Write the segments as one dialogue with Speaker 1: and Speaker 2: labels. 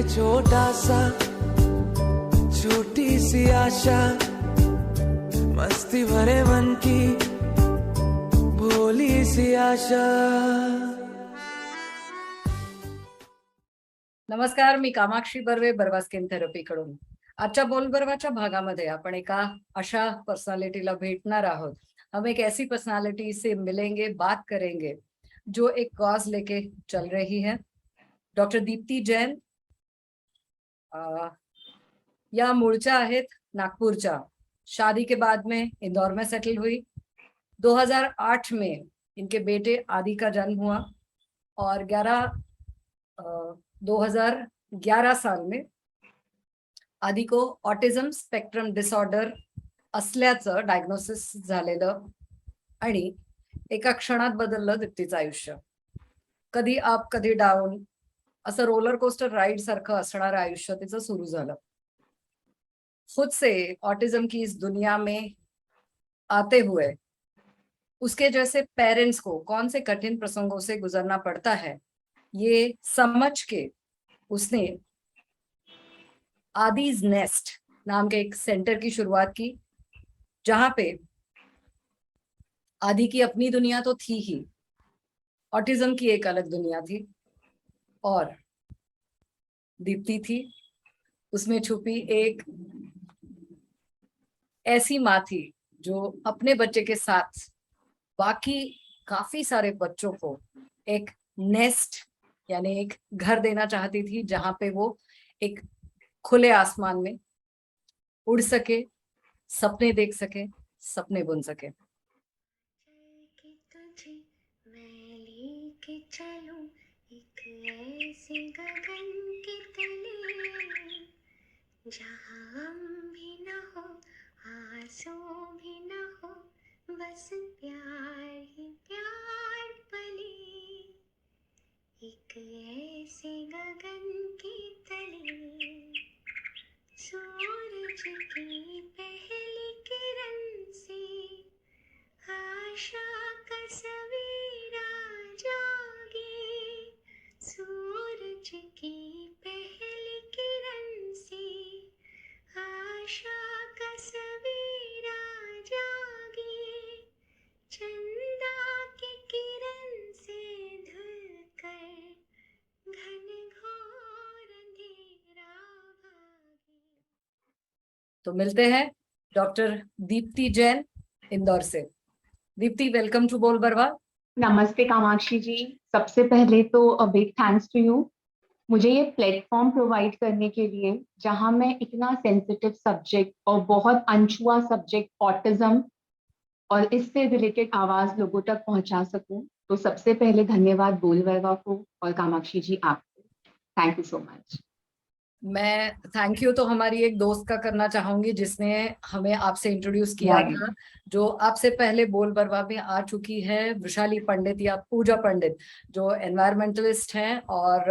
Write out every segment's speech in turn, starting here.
Speaker 1: है छोटा सा छोटी सी आशा, मस्ती भरे मन की भोली सी आशा।
Speaker 2: नमस्कार, मी कामाक्षी बर्वे, बर्वा स्किन थेरपीकडून. आजच्या बोल बर्वाच्या भागामध्ये आपण एका अशा पर्सनालिटीला भेटणार आहोत. हम एक ऐसी पर्सनालिटी से मिलेंगे, बात करेंगे जो एक कॉज लेके चल रही है. डॉक्टर दीप्ती जैन या मूळच्या आहेत नागपूरच्या. शादी के बाद में इंदौर में सेटल हुई. 2008 में इनके बेटे आदि का जन्म हुआ और 2011 साल में आदि को ऑटिझम स्पेक्ट्रम डिसऑर्डर असल्याचं डायग्नोसिस झालेलं आणि एका क्षणात बदललं दीप्तीचं आयुष्य. कधी अप कधी डाऊन असं रोलर कोस्टर राईड सारखं असणारं आयुष्य तिचं सुरू झालं. खुद से ऑटिज्म की इस दुनिया में आते हुए उसके जैसे पेरेंट्स को कौन से कठिन प्रसंगों से गुजरना पड़ता है, ये समझ के उसने आदिज नेस्ट नाम के एक सेंटर की शुरुआत की, जहां पे आदि की अपनी दुनिया तो थी ही, ऑटिज्म की एक अलग दुनिया थी और दीप्ति थी उसमें छुपी एक ऐसी माँ थी जो अपने बच्चे के साथ बाकी काफी सारे बच्चों को एक नेस्ट यानी एक घर देना चाहती थी, जहां पे वो एक खुले आसमान में उड़ सके, सपने देख सके, सपने बुन सके.
Speaker 3: मैं लेके चलूं एक ऐसे गगन के तले, जहां हम भी न हो आंसू भी न हो, बस प्यार ही प्यार पले. एक ऐसे गगन के तले सूरज की पहली किरण से आशा का सवेरा जागे. सूरज की पहली किरण से आशा का सवेरा जागे. चंदा की किरण से धुलकर घनघोर अंधेरा भागे.
Speaker 2: तो मिलते हैं डॉक्टर दीप्ति जैन इंदौर से. दीप्ति, वेलकम टू बोल बरवा.
Speaker 4: नमस्ते कामाक्षी जी. सबसे पहले तो a big thanks to you मुझे ये प्लेटफॉर्म प्रोवाइड करने के लिए, जहां मैं इतना सेंसिटिव सब्जेक्ट और बहुत अनछुआ सब्जेक्ट ऑटिज्म और इससे रिलेटेड आवाज लोगों तक पहुंचा सकूं. तो सबसे पहले धन्यवाद बोल बरवा को और कामाक्षी जी आपको. Thank you so much.
Speaker 2: मैं थैंक यू तो हमारी एक दोस्त का करना चाहूंगी जिसने हमें आपसे इंट्रोड्यूस किया था, जो आपसे पहले बोल बरवा में आ चुकी है, वृषाली पंडित या पूजा पंडित, जो एनवायरमेंटलिस्ट हैं और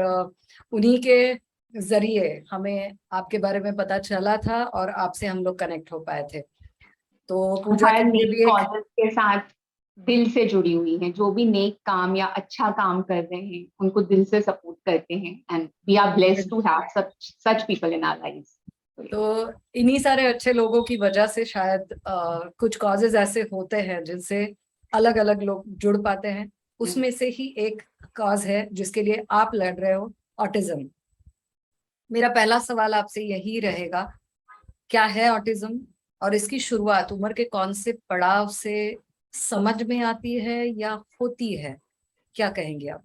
Speaker 2: उन्हीं के जरिए हमें आपके बारे में पता चला था और आपसे हम लोग कनेक्ट हो पाए थे. तो पूजा के लिए भी
Speaker 4: कॉजेस के साथ दिल से जुड़ी हुई हैं. जो भी नेक काम या अच्छा काम कर रहे हैं उनको दिल से सपोर्ट करते हैं, and we are blessed to have such people in our lives.
Speaker 2: तो इन्हीं सारे अच्छे लोगों की वजह से शायद कुछ कॉजेज ऐसे होते हैं जिनसे अलग अलग लोग जुड़ पाते हैं. उसमें से ही एक कॉज है जिसके लिए आप लड़ रहे हो, ऑटिज्म. मेरा पहला सवाल आपसे यही रहेगा, क्या है ऑटिज्म और इसकी शुरुआत उम्र के कौन से पड़ाव से समझ में आती है या होती है, क्या कहेंगे आप?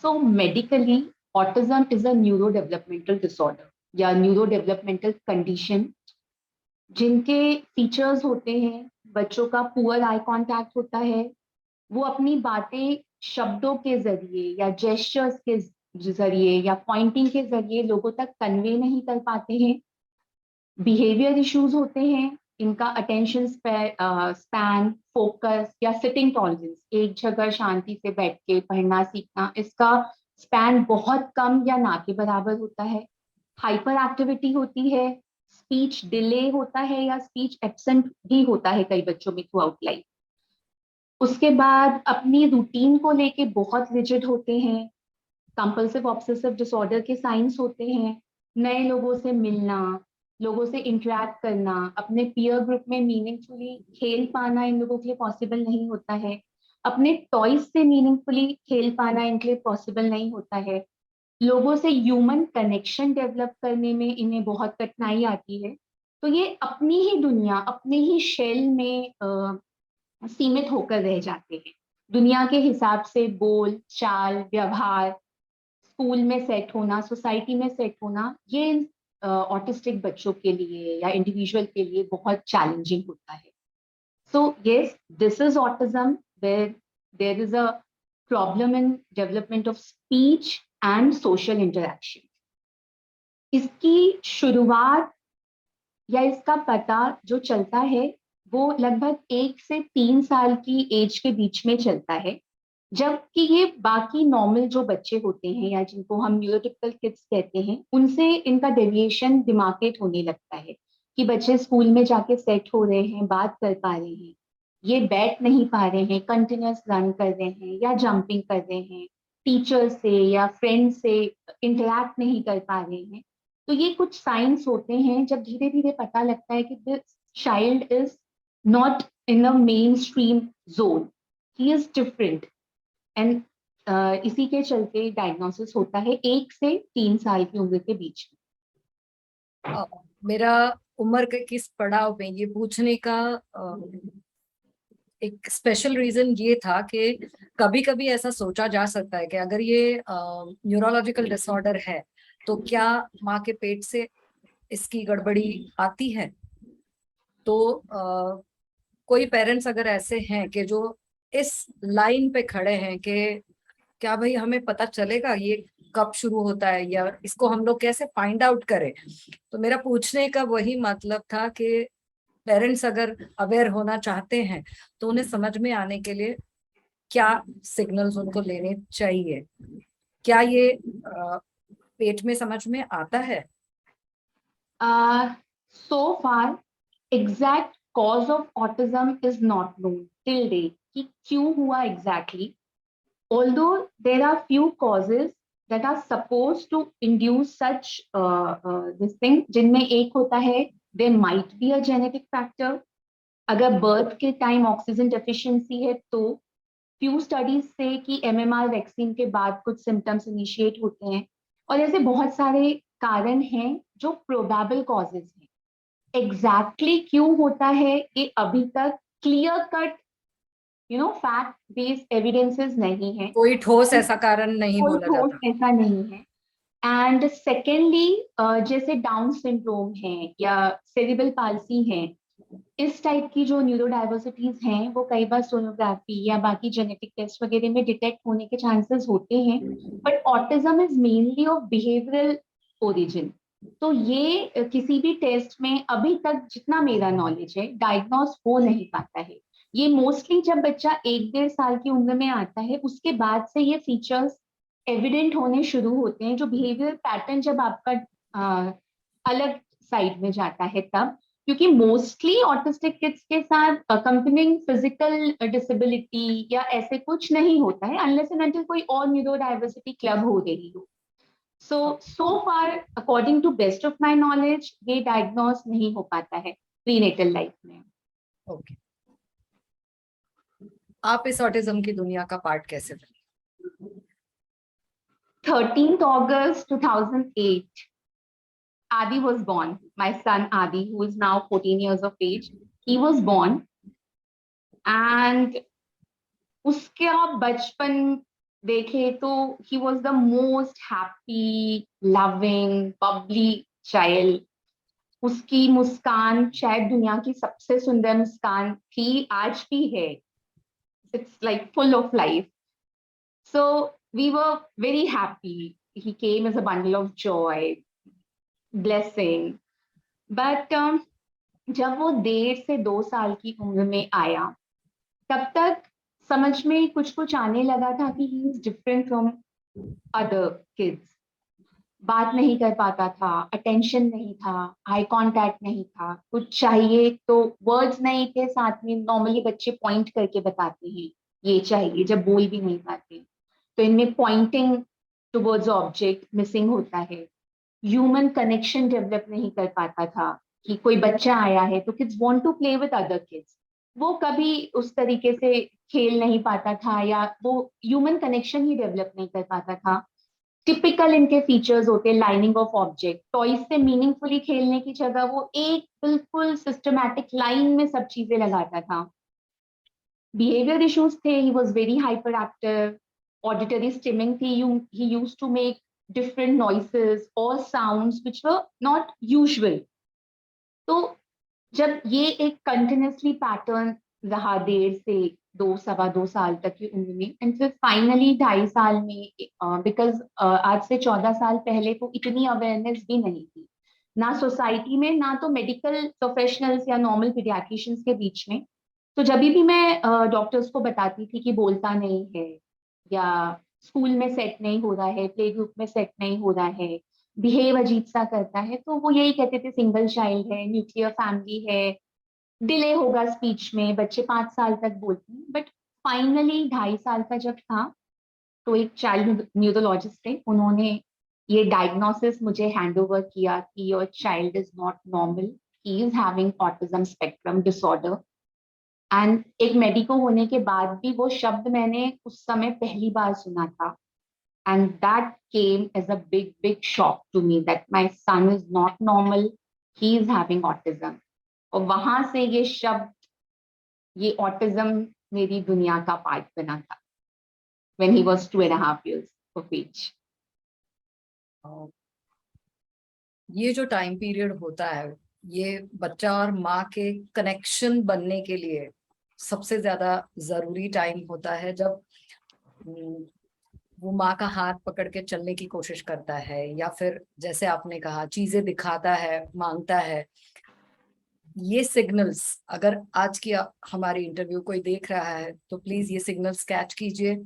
Speaker 4: So medically autism is a neuro developmental disorder या न्यूरो डेवलपमेंटल कंडीशन, जिनके फीचर्स होते हैं बच्चों का पुअर आई कांटेक्ट होता है, वो अपनी बातें शब्दों के जरिए या जेस्चर्स के जरिए या पॉइंटिंग के जरिए लोगों तक कन्वे नहीं कर पाते हैं. बिहेवियर इश्यूज होते हैं, इनका अटेंशन स्पैन, फोकस या सिटिंग टॉलरेंस, एक जगह शांति से बैठ के पढ़ना सीखना, इसका स्पैन बहुत कम या ना के बराबर होता है. हाइपर एक्टिविटी होती है, स्पीच डिले होता है या स्पीच एब्सेंट भी होता है कई बच्चों में थ्रू आउट लाइफ. उसके बाद अपनी रूटीन को लेके बहुत रिजिड होते हैं, कंपल्सिव ऑब्सेसिव डिसऑर्डर के साइंस होते हैं नए लोगों से मिलना, लोगों से इंटरेक्ट करना, अपने पीयर ग्रुप में मीनिंगफुली खेल पाना इन लोगों के लिए पॉसिबल नहीं होता है, अपने टॉयज से मीनिंगफुली खेल पाना इनके लिए पॉसिबल नहीं होता है, लोगों से ह्यूमन कनेक्शन डेवलप करने में इन्हें बहुत कठिनाई आती है। तो ये अपनी ही दुनिया, अपने ही शेल में सीमित होकर रह जाते हैं। दुनिया के हिसाब से बोल चाल व्यवहार, स्कूल में सेट होना, सोसाइटी में सेट होना, ये ऑटिस्टिक बच्चों के लिए या इंडिविजुअल के लिए बहुत चैलेंजिंग होता है। So yes, this is autism where there is a problem in development of speech and social interaction. इसकी शुरुआत या इसका पता जो चलता है वो लगभग 1 से 3 साल की एज के बीच में चलता है, जबकि ये बाकी नॉर्मल जो बच्चे होते हैं या जिनको हम न्यूरोटिपिकल किड्स कहते हैं उनसे इनका डेविएशन डिमार्केट होने लगता है कि बच्चे स्कूल में जाके सेट हो रहे हैं, बात कर पा रहे हैं, ये बैठ नहीं पा रहे हैं, कंटिन्यूस रन कर रहे हैं या जंपिंग कर रहे हैं, टीचर से या फ्रेंड से इंटरैक्ट नहीं कर पा रहे हैं। तो ये कुछ साइंस होते हैं जब धीरे धीरे पता लगता है कि this child is not in a main stream zone, he is different and इसी के चलते डायग्नोसिस होता है 1 से 3 साल की उम्र के बीच में।
Speaker 2: मेरा उम्र के किस पड़ाव में ये पूछने का एक स्पेशल रीजन ये था कि कभी कभी ऐसा सोचा जा सकता है कि अगर ये न्यूरोलॉजिकल डिसऑर्डर है तो क्या माँ के पेट से इसकी गड़बड़ी आती है। तो कोई पेरेंट्स अगर ऐसे हैं कि जो इस लाइन पे खड़े हैं कि क्या भाई हमें पता चलेगा ये कब शुरू होता है या इसको हम लोग कैसे फाइंड आउट करें, तो मेरा पूछने का वही मतलब था कि पेरेंट्स अगर अवेयर होना चाहते हैं तो उन्हें समझ में आने के लिए क्या सिग्नल्स उनको लेने चाहिए। क्या ये पेट में समझ में आता है?
Speaker 4: So far, exact cause of autism is not known till date कि क्यों हुआ exactly. Although there are few causes that are supposed to induce such this thing, जिनमें एक होता है there might be a genetic factor. अगर birth के time oxygen deficiency है तो फ्यू स्टडीज से कि MMR वैक्सीन के बाद कुछ सिम्टम्स इनिशिएट होते हैं, और ऐसे बहुत सारे कारण हैं जो प्रोबेबल कॉजेज हैं। एग्जैक्टली क्यों होता है ये अभी तक clear cut fact based evidences नहीं है,
Speaker 2: कोई ठोस ऐसा कारण नहीं
Speaker 4: कोई
Speaker 2: बोला
Speaker 4: ठोस
Speaker 2: जाता।
Speaker 4: ऐसा नहीं है। एंड सेकेंडली जैसे डाउन सिंड्रोम है या सेरिब्रल पाल्सी है, इस टाइप की जो न्यूरो डाइवर्सिटीज हैं वो कई बार सोनोग्राफी या बाकी जेनेटिक टेस्ट वगैरह में डिटेक्ट होने के चांसेस होते हैं, but autism is mainly of behavioural origin. तो ये किसी भी टेस्ट में अभी तक जितना मेरा नॉलेज है डायग्नोस हो नहीं पाता है। ये मोस्टली जब बच्चा 1-1.5 साल की उम्र में आता है उसके बाद से ये फीचर्स एविडेंट होने शुरू होते हैं, जो बिहेवियर पैटर्न जब आपका अलग साइड में जाता है तब, क्योंकि मोस्टली ऑटिस्टिक किड्स के साथ अकम्पनिंग फिजिकल डिसेबिलिटी या ऐसे कुछ नहीं होता है अनलेस एंड अनटिल कोई और न्यूरो डाइवर्सिटी क्लब हो रही हो। So far according to best of my knowledge ये डायग्नोस नहीं हो पाता है प्रीनेटल लाइफ में।
Speaker 2: ओके, आप इस ऑटिज्म की दुनिया का पार्ट कैसे बने?
Speaker 4: 13th August 2008 Adi was born. My son Adi, who is now 14 years of age, he was born. And उसका बचपन देखे तो he was the most happy, loving, bubbly child. उसकी मुस्कान शायद दुनिया की सबसे सुंदर मुस्कान थी, आज भी है। It's like full of life. So we were very happy. He came as a bundle of joy, blessing. But जब वो 1.5 से 2 साल की उम्र में आया तब तक समझ में कुछ कुछ आने लगा था कि he is different from other kids. बात नहीं कर पाता था, अटेंशन नहीं था, आई कांटेक्ट नहीं था, कुछ चाहिए तो वर्ड्स नहीं थे साथ में। नॉर्मली बच्चे पॉइंट करके बताते हैं ये चाहिए जब बोल भी नहीं पाते, तो इनमें पॉइंटिंग टुवर्ड्स ऑब्जेक्ट मिसिंग होता है, ह्यूमन कनेक्शन डेवलप नहीं कर पाता था कि कोई बच्चा आया है तो kids want to play with other kids, वो कभी उस तरीके से खेल नहीं पाता था या वो ह्यूमन कनेक्शन ही डेवलप नहीं कर पाता था। टिपिकल इनके फीचर्स होते हैं लाइनिंग ऑफ ऑब्जेक्ट, टॉयज से मीनिंगफुली खेलने की जगह वो एक बिल्कुल सिस्टमैटिक लाइन में सब चीजें लगाता था। बिहेवियर इश्यूज थे, he was very hyper active, auditory stimming थी, he used to make different noises or sounds which were not usual. तो जब ये एक कंटिन्यूसली पैटर्न रहा 1.5 से 2 सवा 2 साल तक की उम्र में, एंड फिर फाइनली 2.5 साल में, बिकॉज आज से 14 साल पहले तो इतनी अवेयरनेस भी नहीं थी, ना सोसाइटी में ना तो मेडिकल प्रोफेशनल्स या नॉर्मल पीडियाट्रिशियंस के बीच में। तो जब भी मैं डॉक्टर्स को बताती थी कि बोलता नहीं है या स्कूल में सेट नहीं हो रहा है, प्ले ग्रुप में सेट नहीं हो रहा है, बिहेव अजीब सा करता है, तो वो यही कहते थे सिंगल चाइल्ड है, न्यूक्लियर फैमिली है, डिले होगा स्पीच में, बच्चे 5 साल तक बोलते हैं। बट फाइनली 2.5 साल का जब था तो एक चाइल्ड न्यूरोलॉजिस्ट थे, उन्होंने ये डायग्नोसिस मुझे हैंड ओवर किया कि your child is not normal, he is having autism spectrum disorder. And एक मेडिको होने के बाद भी वो शब्द मैंने उस समय पहली बार सुना था, and that came as a big shock to me that my son is not normal, he is having autism. और वहां से ये शब्द, ये ऑटिज्म मेरी दुनिया का पार्ट बना था when he was 2.5 years of age.
Speaker 2: ये जो टाइम पीरियड होता है, ये बच्चा और माँ के कनेक्शन बनने के लिए सबसे ज्यादा जरूरी टाइम होता है, जब वो माँ का हाथ पकड़ के चलने की कोशिश करता है या फिर जैसे आपने कहा चीजें दिखाता है, मांगता है। ये सिग्नल्स, अगर आज की हमारी इंटरव्यू कोई देख रहा है तो प्लीज ये सिग्नल्स कैच कीजिए।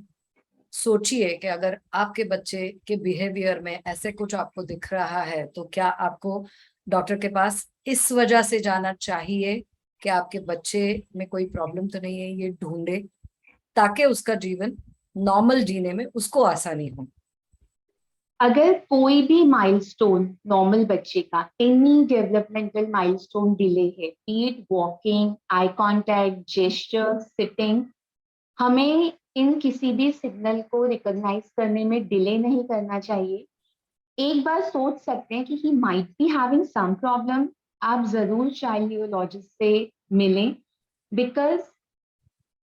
Speaker 2: सोचिए कि अगर आपके बच्चे के बिहेवियर में ऐसे कुछ आपको दिख रहा है तो क्या आपको डॉक्टर के पास इस वजह से जाना चाहिए कि आपके बच्चे में कोई प्रॉब्लम तो नहीं है, ये ढूंढे ताकि उसका जीवन नॉर्मल जीने में उसको आसानी हो।
Speaker 4: अगर कोई भी माइलस्टोन नॉर्मल बच्चे का, एनी डेवलपमेंटल माइलस्टोन डिले है, B it walking, eye contact, gesture, sitting, हमें इन किसी भी सिग्नल को रिकॉग्नाइज करने में डिले नहीं करना चाहिए। एक बार सोच सकते हैं कि he might be having some problem, आप जरूर चाइल्ड न्यूरोलॉजिस्ट से मिलें, because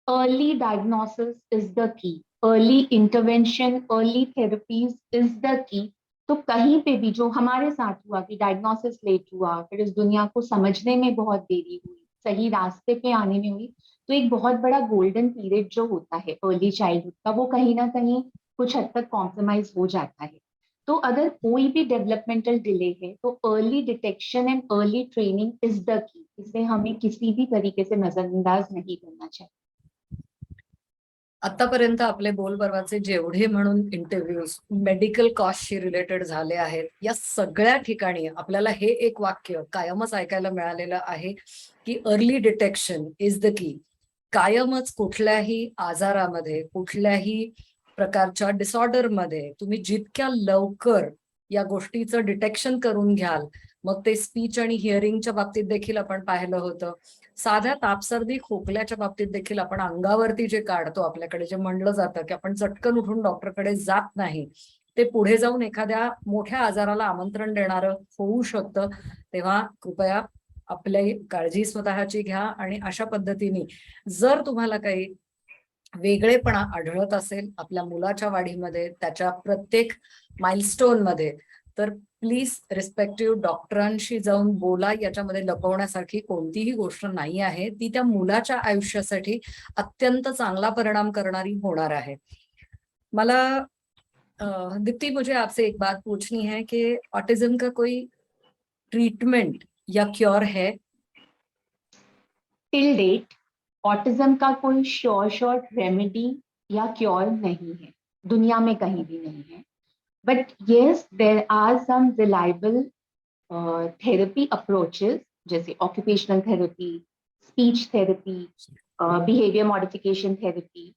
Speaker 4: early diagnosis is the key, early intervention, early therapies is the key. तो कहीं पे भी जो हमारे साथ हुआ कि डायग्नोसिस लेट हुआ, फिर इस दुनिया को समझने में बहुत देरी हुई, सही रास्ते पे आने में हुई, तो एक बहुत बड़ा गोल्डन पीरियड जो होता है अर्ली चाइल्डहुड का, वो कहीं ना कहीं कुछ हद तक कॉम्प्रोमाइज हो जाता है। तो अगर कोई भी डेवलपमेंटल डिले है तो early detection and early training is the की, इसे हमें किसी भी तरीके से नजरअंदाज नहीं करना चाहिए।
Speaker 2: आतापर्यंत आपले बोलबर्वाचे जेवढे म्हणून इंटरव्ह्यूज मेडिकल कॉस्टशी रिलेटेड झाले आहेत, या सगळ्या ठिकाणी आपल्याला हे एक वाक्य कायमच ऐकायला मिळालेलं आहे की अर्ली डिटेक्शन इज द की। कायमच कुठल्याही आजारामध्ये, कुठल्याही प्रकारच्या डिसऑर्डर मध्ये तुम्ही जितक्या लवकर या गोष्टीचं डिटेक्शन करून घ्याल, मग ते स्पीच आणि हिअरिंगच्या बाबतीत देखील आपण पाहिलं होतं, साध्या तापसर्दी खोकल्याच्या बाबतीत देखील आपण अंगावरती जे काढतो, आपल्याकडे जे म्हणलं जातं की आपण चटकन उठून डॉक्टरकडे जात नाही, ते पुढे जाऊन एखाद्या मोठ्या आजाराला आमंत्रण देणारं होऊ शकतं। तेव्हा कृपया आपली काळजी स्वतःची घ्या आणि अशा पद्धतीने जर तुम्हाला काही वेगळेपणा आढळत असेल आपल्या मुलाच्या वाढीमध्ये, त्याच्या प्रत्येक माइलस्टोन मध्ये, तर प्लीज रिस्पेक्टिव्ह डॉक्टरांशी जाऊन बोला। याच्यामध्ये लपवण्यासारखी कोणतीही गोष्ट नाही आहे, ती त्या मुलाच्या आयुष्यासाठी अत्यंत चांगला परिणाम करणारी होणार आहे। मला दीप्ति, मुझे आपसे एक बात पूछनी है कि ऑटिज्म का कोई ट्रीटमेंट या क्योर है?
Speaker 4: टिल डेट ऑटिज्म का कोई श्योर रेमेडी या क्योर नहीं है, दुनिया में कहीं भी नहीं है। But yes, there are some reliable therapy approaches, जैसे occupational therapy, speech therapy, behaviour modification therapy,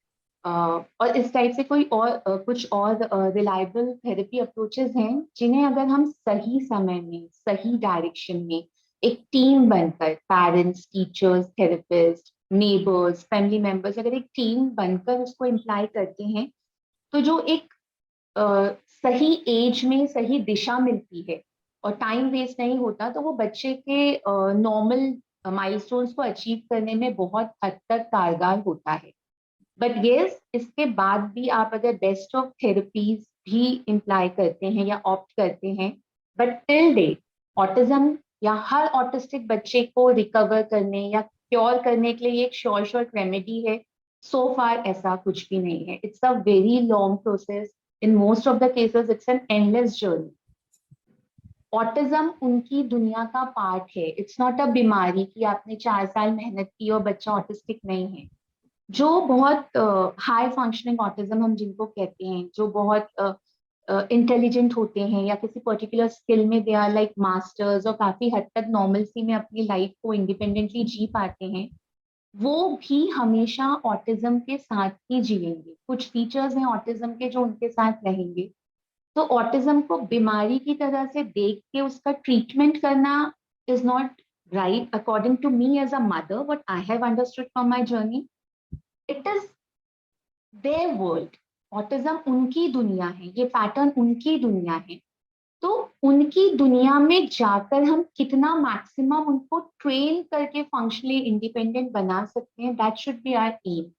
Speaker 4: और इस टाइप से कोई और कुछ और रिलायबल थेरेपी अप्रोचेस हैं जिन्हें अगर हम सही समय में सही डायरेक्शन में एक टीम बनकर, parents, teachers, therapist, neighbours, family members, अगर एक टीम बनकर उसको इम्प्लाई करते हैं, तो जो एक सही एज में सही दिशा मिलती है और टाइम वेस्ट नहीं होता, तो वो बच्चे के नॉर्मल माइलस्टोन्स को अचीव करने में बहुत हद तक कारगर होता है। बट येस, इसके बाद भी आप अगर बेस्ट ऑफ थेरेपीज भी इम्प्लाई करते हैं या ऑप्ट करते हैं, बट टिल डेट ऑटिज्म या हर ऑटिस्टिक बच्चे को रिकवर करने या क्योर करने के लिए एक शॉर्ट रेमेडी है, सो फार ऐसा कुछ भी नहीं है। It's a very long process, in most of the cases it's an endless journey. Autism उनकी दुनिया का पार्ट है, इट्स नॉट अ बीमारी कि आपने 4 साल मेहनत की और बच्चा ऑटिस्टिक नहीं है। जो बहुत हाई फंक्शनिंग ऑटिज्म हम जिनको कहते हैं, जो बहुत इंटेलिजेंट होते हैं या किसी पर्टिकुलर स्किल में दे आर लाइक मास्टर्स और काफी हद तक नॉर्मलसी में अपनी लाइफ को इंडिपेंडेंटली जी पाते हैं, वो भी हमेशा ऑटिज्म के साथ ही जिएंगे। कुछ फीचर्स हैं ऑटिज्म के जो उनके साथ रहेंगे। तो ऑटिज्म को बीमारी की तरह से देख के उसका ट्रीटमेंट करना is not right according to me as a mother. What I have understood from my journey, it is their world. Autism उनकी दुनिया है, ये पैटर्न उनकी दुनिया है। तो उनकी दुनिया में जाकर हम कितना मैक्सिमम उनको ट्रेन करके फंक्शनली इंडिपेंडेंट बना सकते हैं, that should be our aim.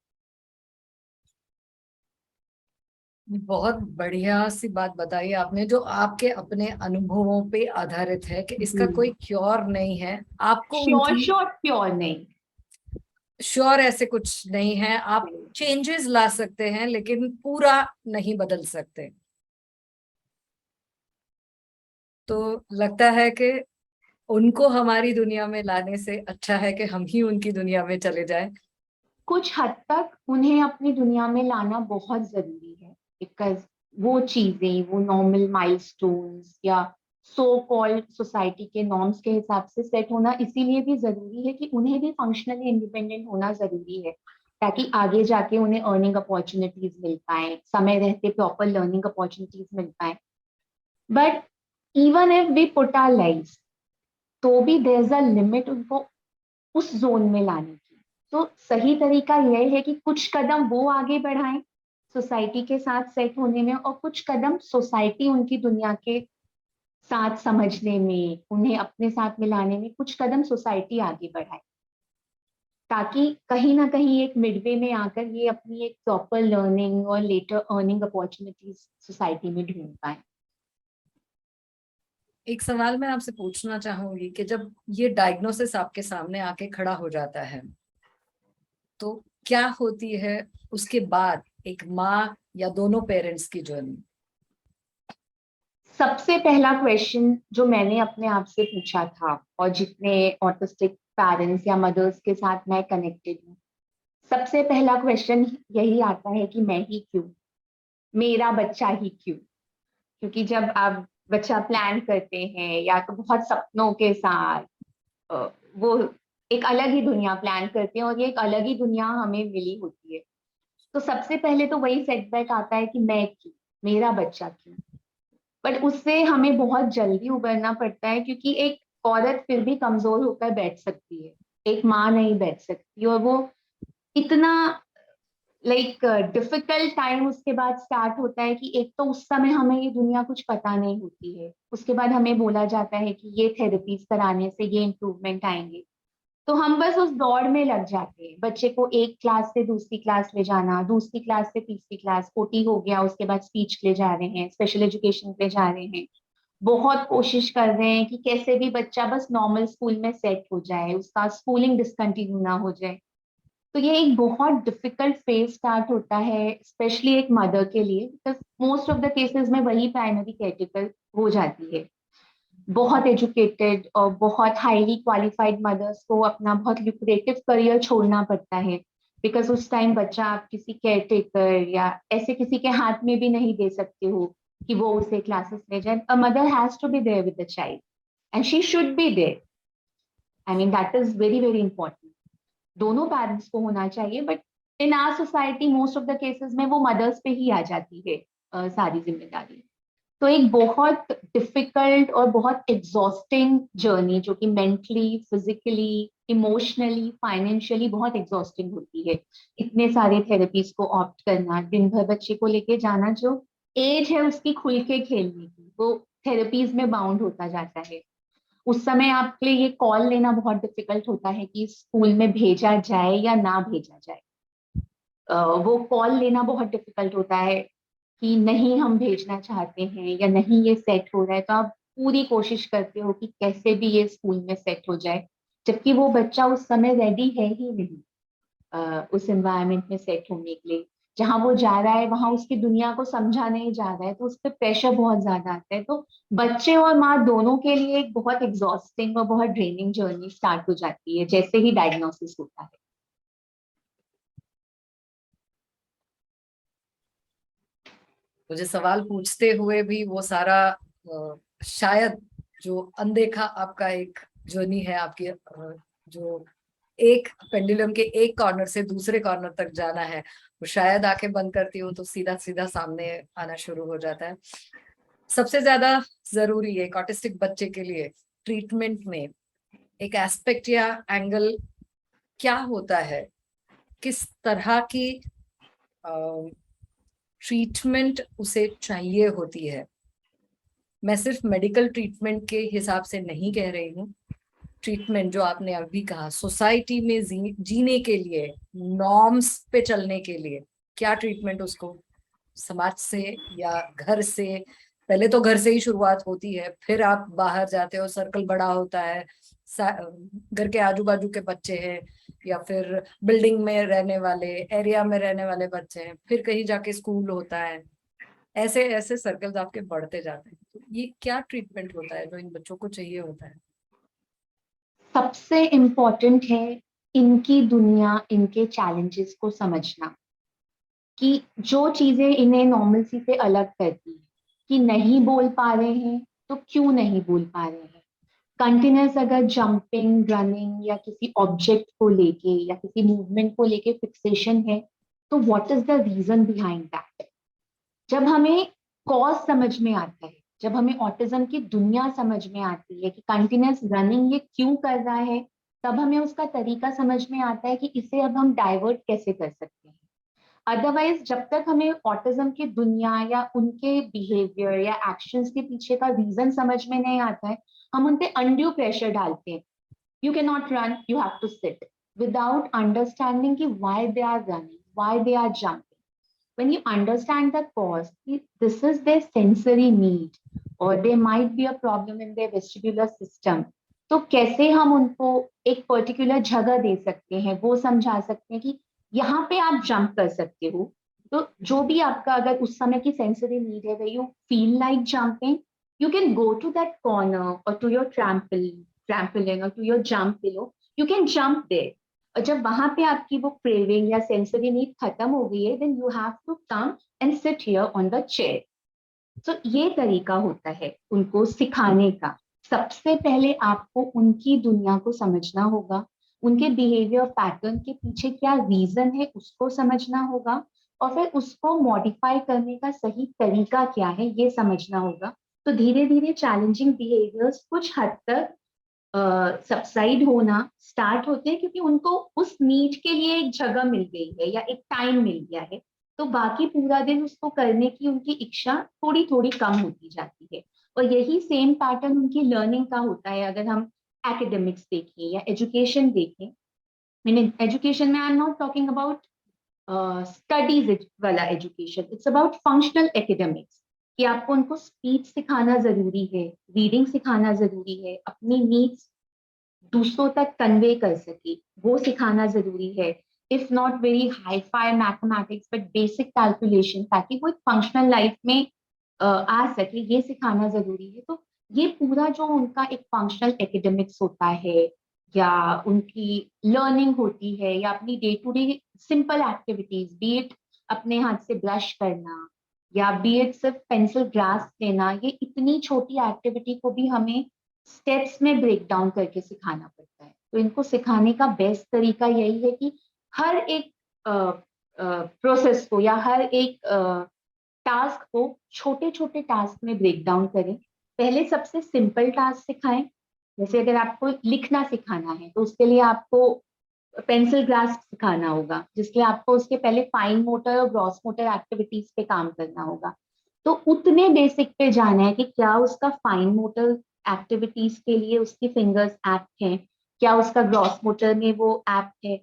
Speaker 2: बहुत बढ़िया सी बात बताई आपने, जो आपके अपने अनुभवों पे आधारित है कि इसका कोई क्योर नहीं है। आपको
Speaker 4: श्योर क्योर नहीं,
Speaker 2: श्योर ऐसे कुछ नहीं है। आप चेंजेस ला सकते हैं लेकिन पूरा नहीं बदल सकते। तो लगता है कि उनको हमारी दुनिया में लाने से अच्छा है कि हम ही उनकी दुनिया में चले जाएं।
Speaker 4: कुछ हद तक उन्हें अपनी दुनिया में लाना बहुत जरूरी है, बिकॉज वो चीजें, वो नॉर्मल माइलस्टोन्स या सो कॉल्ड सोसाइटी के नॉर्म्स के हिसाब से सेट होना इसीलिए भी जरूरी है कि उन्हें भी फंक्शनली इंडिपेंडेंट होना जरूरी है, ताकि आगे जाके उन्हें अर्निंग अपॉर्चुनिटीज मिल पाए, समय रहते प्रॉपर लर्निंग अपॉर्चुनिटीज मिल पाए। But even if we put our lives, तो भी देयर इज अ लिमिट उनको उस जोन में लाने की। तो सही तरीका यह है कि कुछ कदम वो आगे बढ़ाएं सोसाइटी के साथ सेट होने में, और कुछ कदम सोसाइटी उनकी दुनिया के साथ समझने में, उन्हें अपने साथ मिलाने में कुछ कदम सोसाइटी आगे बढ़ाए, ताकि कहीं ना कहीं एक मिडवे में आकर ये अपनी एक प्रॉपर लर्निंग और लेटर अर्निंग अपॉर्चुनिटीज सोसाइटी में ढूंढ पाए।
Speaker 2: एक सवाल मैं आपसे पूछना चाहूंगी कि जब ये डायग्नोसिस आपके सामने आके खड़ा हो जाता है, तो क्या होती है उसके बाद एक माँ या दोनों पेरेंट्स की जर्नी?
Speaker 4: सबसे पहला क्वेश्चन जो मैंने अपने आप से पूछा था, और जितने ऑटिस्टिक पेरेंट्स या मदर्स के साथ मैं कनेक्टेड हूँ, सबसे पहला क्वेश्चन यही आता है कि मैं ही क्यों, मेरा बच्चा ही क्यों। क्योंकि जब आप बच्चा प्लान करते हैं या तो बहुत सपनों के साथ, वो एक अलग ही दुनिया प्लान करते हैं और ये एक अलग ही दुनिया हमें मिली होती है। तो सबसे पहले तो वही सेटबैक आता है कि मैं क्यों, मेरा बच्चा क्यों। बट उससे हमें बहुत जल्दी उबरना पड़ता है, क्योंकि एक औरत फिर भी कमजोर होकर बैठ सकती है, एक माँ नहीं बैठ सकती। और वो इतना डिफिकल्ट टाइम उसके बाद स्टार्ट होता है कि एक तो उस समय हमें ये दुनिया कुछ पता नहीं होती है, उसके बाद हमें बोला जाता है कि ये थेरेपीज कराने से ये इम्प्रूवमेंट आएंगे। तो हम बस उस दौड़ में लग जाते हैं, बच्चे को एक क्लास से दूसरी क्लास ले जाना, दूसरी क्लास से तीसरी क्लास, ओटी हो गया उसके बाद स्पीच ले जा रहे हैं, स्पेशल एजुकेशन ले जा रहे हैं, बहुत कोशिश कर रहे हैं कि कैसे भी बच्चा बस नॉर्मल स्कूल में सेट हो जाए, उसका स्कूलिंग डिसकंटिन्यू ना हो जाए। तो ये एक बहुत डिफिकल्ट फेज स्टार्ट होता है, स्पेशली एक मदर के लिए, because most of the cases में वही प्राइमरी केयरटेकर हो जाती है। बहुत एजुकेटेड और बहुत हाईली क्वालिफाइड मदर्स को अपना बहुत लुक्रेटिव करियर छोड़ना पड़ता है, बिकॉज उस टाइम बच्चा आप किसी केयरटेकर या ऐसे किसी के हाथ में भी नहीं दे सकते हो कि वो उसे क्लासेस ले जाए। A mother has to be there with the child and she should be there. I mean that is very very important. दोनों पेरेंट्स को होना चाहिए, but in our society most of the cases में वो mother's पे ही आ जाती है सारी जिम्मेदारी। तो एक बहुत डिफिकल्ट और बहुत एग्जॉस्टिंग जर्नी, जो कि मेंटली, फिजिकली, इमोशनली, फाइनेंशियली बहुत एग्जॉस्टिंग होती है। इतने सारे थेरेपीज को ऑप्ट करना, दिन भर बच्चे को लेके जाना, जो एज है उसकी खुल के खेलने की, वो थेरेपीज में बाउंड होता जाता है। उस समय आपके लिए ये कॉल लेना बहुत डिफिकल्ट होता है कि स्कूल में भेजा जाए या ना भेजा जाए। वो कॉल लेना बहुत डिफिकल्ट होता है कि नहीं हम भेजना चाहते हैं या नहीं ये सेट हो रहा है, तो आप पूरी कोशिश करते हो कि कैसे भी ये स्कूल में सेट हो जाए, जबकि वो बच्चा उस समय रेडी है ही नहीं उस एनवायरनमेंट में सेट होने के लिए। जहाँ वो जा रहा है वहां उसकी दुनिया को समझा नहीं जा रहा है, तो उस पर प्रेशर बहुत ज्यादा आता है। तो बच्चे और माँ दोनों के लिए एक बहुत एग्जॉस्टिंग और बहुत ड्रेनिंग जर्नी स्टार्ट हो जाती है जैसे ही डायग्नोसिस होता है।
Speaker 2: मुझे सवाल पूछते हुए भी वो सारा शायद जो अनदेखा आपका एक जर्नी है आपकी, जो एक पेंडुलम के एक कॉर्नर से दूसरे कॉर्नर तक जाना है, वो शायद आंखें बंद करती हो तो सीधा सीधा सामने आना शुरू हो जाता है। सबसे ज्यादा जरूरी है एक ऑटिस्टिक बच्चे के लिए ट्रीटमेंट में एक एस्पेक्ट या एंगल क्या होता है, किस तरह की ट्रीटमेंट उसे चाहिए होती है। मैं सिर्फ मेडिकल ट्रीटमेंट के हिसाब से नहीं कह रही हूँ, ट्रीटमेंट जो आपने अभी कहा सोसाइटी में जीने के लिए, नॉर्म्स पे चलने के लिए क्या ट्रीटमेंट उसको समाज से या घर से, पहले तो घर से ही शुरुआत होती है, फिर आप बाहर जाते हो, सर्कल बड़ा होता है, घर के आजू बाजू के बच्चे हैं या फिर बिल्डिंग में रहने वाले, एरिया में रहने वाले बच्चे हैं, फिर कहीं जाके स्कूल होता है, ऐसे ऐसे सर्कल्स आपके बढ़ते जाते हैं। तो ये क्या ट्रीटमेंट होता है जो इन बच्चों को चाहिए होता है?
Speaker 4: सबसे इम्पोर्टेंट है इनकी दुनिया, इनके चैलेंजेस को समझना, कि जो चीजें इन्हें नॉर्मलसी से अलग करती है, कि नहीं बोल पा रहे हैं तो क्यों नहीं बोल पा रहे हैं। कंटिन्यूस अगर जंपिंग, रनिंग या किसी ऑब्जेक्ट को लेके या किसी मूवमेंट को लेके फिक्सेशन है, तो what is the reason behind that. जब हमें कॉज समझ में आता है, जब हमें ऑटिज्म की दुनिया समझ में आती है कि कंटिन्यूस रनिंग ये क्यों कर रहा है, तब हमें उसका तरीका समझ में आता है कि इसे अब हम डाइवर्ट कैसे कर सकते हैं। अदरवाइज जब तक हमें ऑटिज्म की दुनिया या उनके बिहेवियर या एक्शंस के पीछे का रीजन समझ में नहीं आता है, हम उन पे अनड्यू प्रेशर डालते हैं। You can not run, you have to sit, without understanding कि why they are running, why they are jumping. when you understand the cause, this is their sensory need or there might be a problem in their vestibular system, तो कैसे हम उनको एक particular जगह दे सकते हैं, वो समझा सकते हैं कि यहाँ पे आप जंप कर सकते हो। तो जो भी आपका अगर उस समय की सेंसरी नीड है, where you feel like jumping, you can go to that corner or to your trampoline or to your jump pillow, you can jump there। और जब वहां पे आपकी वो क्रेविंग या सेंसरी नीड खत्म हो गई है, then you have to come and sit here on the chair. तो ये तरीका होता है उनको सिखाने का। सबसे पहले आपको उनकी दुनिया को समझना होगा, उनके बिहेवियर पैटर्न के पीछे क्या रीजन है उसको समझना होगा, और फिर उसको मॉडिफाई करने का सही तरीका क्या है ये समझना होगा। तो धीरे धीरे चैलेंजिंग बिहेवियर्स कुछ हद तक सबसाइड होना स्टार्ट होते हैं, क्योंकि उनको उस नीड के लिए एक जगह मिल गई है या एक टाइम मिल गया है। तो बाकी पूरा दिन उसको करने की उनकी इच्छा थोड़ी थोड़ी कम होती जाती है। और यही सेम पैटर्न उनकी लर्निंग का होता है। अगर हम एकेडमिक्स देखें या एजुकेशन देखें, मीन एजुकेशन में I am not talking about studies वाला education, it's about functional academics, कि आपको उनको स्पीच सिखाना जरूरी है, रीडिंग सिखाना जरूरी है, अपनी नीड्स दूसरों तक कन्वे कर सके वो सिखाना जरूरी है। If not very hi fi mathematics but basic calculation, ताकि वो एक फंक्शनल लाइफ में आ सके, ये सिखाना जरूरी है। तो ये पूरा जो उनका एक फंक्शनल एकेडमिक्स होता है या उनकी लर्निंग होती है या अपनी day to day simple activities, be it अपने हाथ से ब्रश करना या बी इट सिर्फ पेंसिल ग्रास लेना, ये इतनी छोटी एक्टिविटी को भी हमें स्टेप्स में ब्रेक डाउन करके सिखाना पड़ता है। तो इनको सिखाने का बेस्ट तरीका यही है कि हर एक प्रोसेस को या हर एक टास्क को छोटे छोटे टास्क में ब्रेक डाउन करें। पहले सबसे सिंपल टास्क सिखाएं। जैसे अगर आपको लिखना सिखाना है तो उसके लिए आपको पेंसिल ग्रास्प सिखाना होगा, जिसके आपको उसके पहले फाइन मोटर और ग्रॉस मोटर एक्टिविटीज पे काम करना होगा। तो उतने बेसिक पे जाना है कि क्या उसका फाइन मोटर एक्टिविटीज के लिए उसकी फिंगर्स ऐप्ट हैं, क्या उसका ग्रॉस मोटर में वो ऐप्ट है।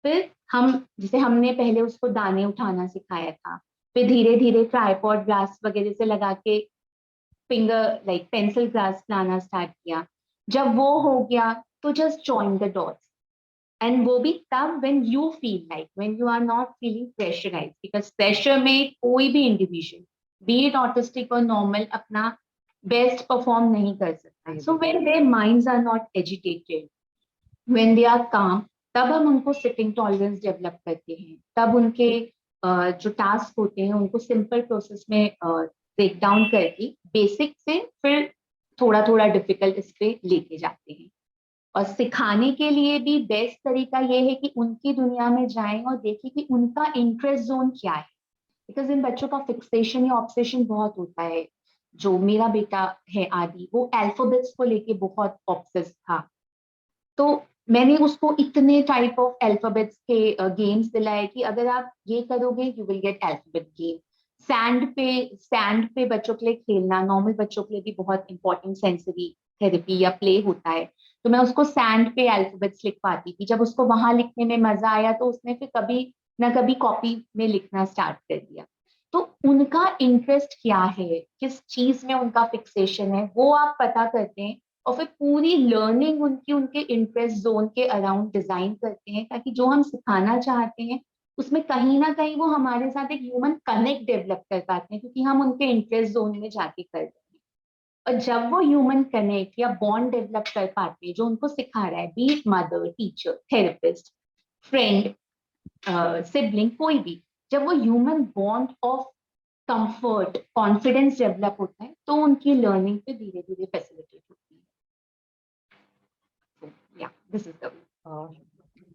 Speaker 4: फिर हम जैसे हमने पहले उसको दाने उठाना सिखाया था, फिर धीरे धीरे ट्राइपॉड ग्लास वगैरह से लगा के फिंगर लाइक पेंसिल ग्लास लाना स्टार्ट किया। जब वो हो गया तो just join the dots, and वो भी तब when you feel like, when you are not feeling pressurised, because pressure में कोई भी इंडिविजुअल, बी इट ऑटिस्टिक और नॉर्मल, अपना बेस्ट परफॉर्म नहीं कर सकता है। So when their minds are not agitated, when they are calm, तब हम उनको सिटिंग टॉलरेंस डेवलप करते हैं। तब उनके जो टास्क होते हैं उनको सिंपल प्रोसेस में ब्रेक डाउन करके बेसिक से फिर थोड़ा थोड़ा डिफिकल्ट इस पे लेके जाते हैं। और सिखाने के लिए भी बेस्ट तरीका ये है कि उनकी दुनिया में जाएं और देखें कि उनका इंटरेस्ट जोन क्या है। बिकॉज इन बच्चों का फिक्सेशन या ऑब्सेशन बहुत होता है। जो मेरा बेटा है आदि, वो अल्फाबेट्स को लेके बहुत ऑब्सेस था, तो मैंने उसको इतने टाइप ऑफ अल्फाबेट्स के गेम्स दिलाए कि अगर आप ये करोगे you will get alphabet game. Sand पे बच्चों के लिए खेलना नॉर्मल बच्चों के लिए भी बहुत इंपॉर्टेंट सेंसरी थेरेपी या प्ले होता है। तो मैं उसको सैंड पे अल्फाबेट्स लिखवाती थी। जब उसको वहां लिखने में मजा आया तो उसने फिर कभी ना कभी कॉपी में लिखना स्टार्ट कर दिया। तो उनका इंटरेस्ट क्या है, किस चीज में उनका फिक्सेशन है, वो आप पता करते हैं और फिर पूरी लर्निंग उनकी उनके इंटरेस्ट जोन के अराउंड डिजाइन करते हैं, ताकि जो हम सिखाना चाहते हैं उसमें कहीं ना कहीं वो हमारे साथ एक ह्यूमन कनेक्ट डेवलप कर पाते हैं, क्योंकि हम उनके इंटरेस्ट जोन में जाके कर रहे हैं। और जब वो ह्यूमन कनेक्ट या बॉन्ड डेवलप कर पाते हैं जो उनको सिखा रहा है, B it mother, teacher, therapist, friend, sibling, कोई भी, जब वो human bond of comfort, confidence develop होता है तो उनकी लर्निंग पे धीरे धीरे फैसिलिटेट होती है। या दिस इज द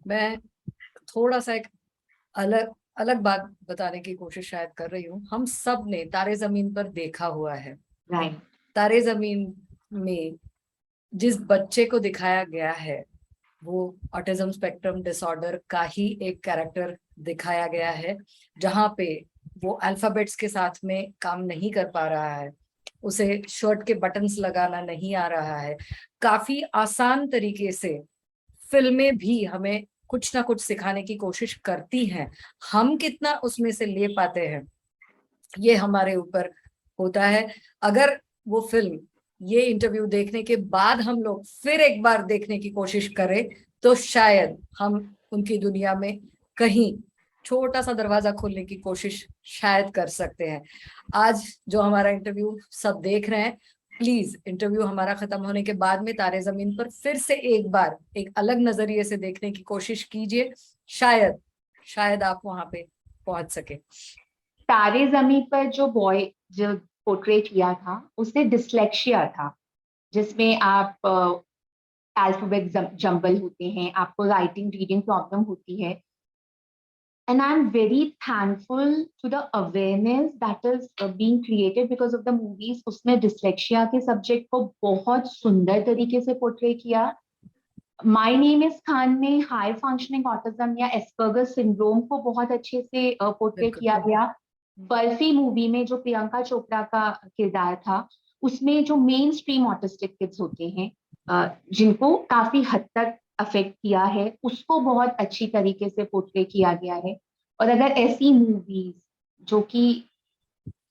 Speaker 2: मैं थोड़ा सा एक अलग अलग बात बताने की कोशिश शायद कर रही हूँ। हम सब ने तारे जमीन पर देखा हुआ है।
Speaker 4: राइट।
Speaker 2: तारे जमीन में जिस बच्चे को दिखाया गया है वो ऑटिज्म स्पेक्ट्रम डिसऑर्डर का ही एक कैरेक्टर दिखाया गया है, जहाँ पे वो अल्फाबेट्स के साथ में काम नहीं कर पा रहा है, उसे शर्ट के बटन्स लगाना नहीं आ रहा है। काफी आसान तरीके से फिल्में भी हमें कुछ ना कुछ सिखाने की कोशिश करती हैं। हम कितना उसमें से ले पाते हैं ये हमारे ऊपर होता है। अगर वो फिल्म, ये इंटरव्यू देखने के बाद हम लोग फिर एक बार देखने की कोशिश करें तो शायद हम उनकी दुनिया में कहीं छोटा सा दरवाजा खोलने की कोशिश शायद कर सकते हैं। आज जो हमारा इंटरव्यू सब देख रहे हैं, प्लीज इंटरव्यू हमारा खत्म होने के बाद में तारे जमीन पर फिर से एक बार एक अलग नजरिए से देखने की कोशिश कीजिए। शायद शायद आप वहां पे पहुंच सके।
Speaker 4: तारे जमीन पर जो बॉय जो पोर्ट्रेट किया था उससे डिसलेक्सिया था, जिसमें आप अल्फाबेट जंबल होते हैं, आपको राइटिंग रीडिंग प्रॉब्लम होती है। And I'm very thankful to the awareness that is being created because of the movies. उसमें डिसलेक्सिया के सब्जेक्ट को बहुत सुंदर तरीके से पोर्ट्रे किया। माय नेम इज खान में हाई फंक्शनिंग ऑटिज्म या एस्पर्गर सिंड्रोम को बहुत अच्छे से पोर्ट्रे किया गया। बर्फी मूवी में जो प्रियंका चोपड़ा का किरदार था, उसमें जो मेन स्ट्रीम ऑटिस्टिक किड्स होते हैं जिनको काफी हद तक अफेक्ट किया है, उसको बहुत अच्छी तरीके से पोर्ट्रे किया गया है। और अगर ऐसी मूवीज जो कि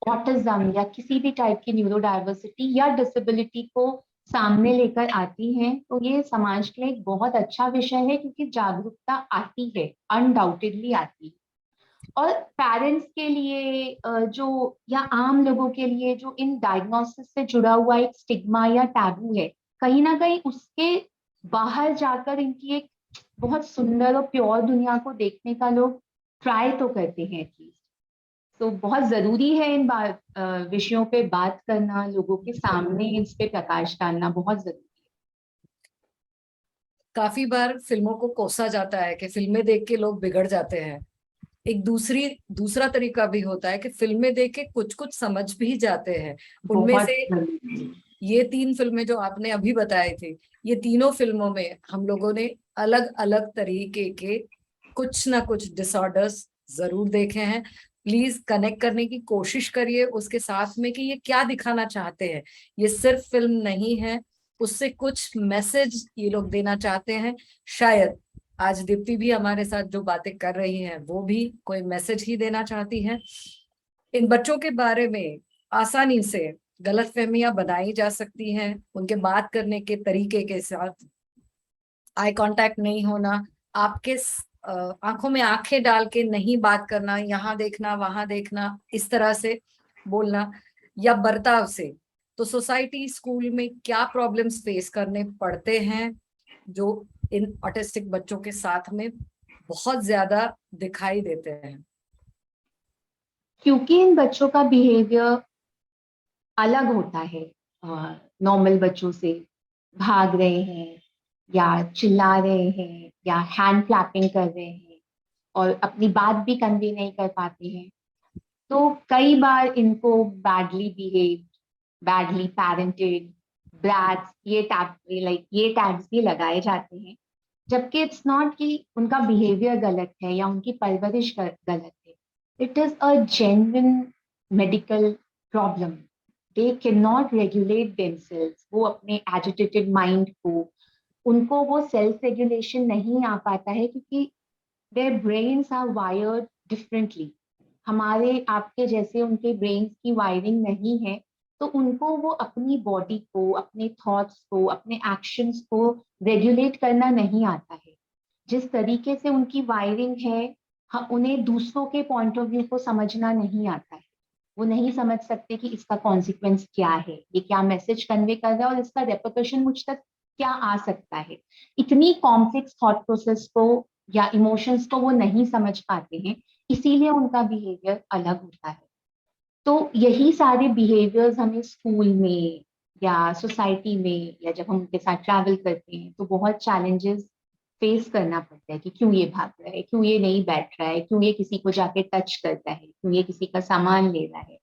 Speaker 4: ऑटिज्म या किसी भी टाइप की न्यूरो डाइवर्सिटी या डिसेबिलिटी को सामने लेकर आती हैं तो ये समाज के लिए एक बहुत अच्छा विषय है, क्योंकि जागरूकता आती है, अनडाउटेडली आती है। और पेरेंट्स के लिए जो या आम लोगों के लिए जो इन डायग्नोसिस से जुड़ा हुआ एक स्टिग्मा या टैबू है, कहीं ना कहीं उसके बाहर जाकर इनकी एक बहुत सुंदर और प्योर दुनिया को देखने का लोग ट्राई तो करते हैं एटलीस्ट। तो बहुत जरूरी है इन विषयों पे बात करना, लोगों के सामने इस पे प्रकाश डालना बहुत जरूरी है।
Speaker 2: काफी बार फिल्मों को कोसा जाता है कि फिल्में देख के लोग बिगड़ जाते हैं। एक दूसरा तरीका भी होता है कि फिल्में देख के कुछ कुछ समझ भी जाते हैं। उनमें
Speaker 4: बहुत
Speaker 2: से
Speaker 4: जरूरी।
Speaker 2: ये 3 फिल्में जो आपने अभी बताई थी, ये तीनों फिल्मों में हम लोगों ने अलग अलग तरीके के कुछ ना कुछ डिसऑर्डर्स जरूर देखे हैं। प्लीज कनेक्ट करने की कोशिश करिए उसके साथ में कि ये क्या दिखाना चाहते हैं। ये सिर्फ फिल्म नहीं है, उससे कुछ मैसेज ये लोग देना चाहते हैं। शायद आज दीप्ति भी हमारे साथ जो बातें कर रही हैं वो भी कोई मैसेज ही देना चाहती हैं। इन बच्चों के बारे में आसानी से गलतफहमियां बनाई जा सकती हैं उनके बात करने के तरीके के साथ। आई कांटेक्ट नहीं होना, आपके आंखों में आंखें डाल के नहीं बात करना, यहाँ देखना वहां देखना, इस तरह से बोलना या बर्ताव से। तो सोसाइटी स्कूल में क्या प्रॉब्लम्स फेस करने पड़ते हैं जो इन ऑटिस्टिक बच्चों के साथ में बहुत ज्यादा दिखाई देते हैं।
Speaker 4: क्योंकि इन बच्चों का बिहेवियर अलग होता है नॉर्मल बच्चों से, भाग रहे हैं या चिल्ला रहे हैं या हैंड क्लैपिंग कर रहे हैं और अपनी बात भी कन्वे नहीं कर पाते हैं, तो कई बार इनको बैडली बिहेव, बैडली पैरेंटेड, ब्रैट्स, ये टैग्स भी लगाए जाते हैं। जबकि इट्स नॉट कि उनका बिहेवियर गलत है या उनकी परवरिश गलत है। It is a genuine medical problem. They can not regulate themselves. वो अपने एजिटेटेड माइंड को, उनको वो सेल्फ रेगुलेशन नहीं आ पाता है क्योंकि their brains are wired differently. हमारे आपके जैसे उनके ब्रेन्स की वायरिंग नहीं है, तो उनको वो अपनी बॉडी को, अपने थॉट्स को, अपने एक्शंस को रेगुलेट करना नहीं आता है। जिस तरीके से उनकी वायरिंग है, उन्हें दूसरों के पॉइंट ऑफ व्यू को समझना नहीं आता है। वो नहीं समझ सकते कि इसका कॉन्सिक्वेंस क्या है, ये क्या मैसेज कन्वे कर रहा है और इसका रेपरकशन मुझ तक क्या आ सकता है। इतनी कॉम्प्लेक्स थॉट प्रोसेस को या इमोशंस को वो नहीं समझ पाते हैं, इसीलिए उनका बिहेवियर अलग होता है। तो यही सारे बिहेवियर्स हमें स्कूल में या सोसाइटी में या जब हम उनके साथ ट्रैवल करते हैं तो बहुत चैलेंजेस फेस करना पड़ता है कि क्यों ये भाग रहा है, क्यों ये नहीं बैठ रहा है, क्यों ये किसी को जाके टच करता है, क्यों ये किसी का सामान ले रहा है।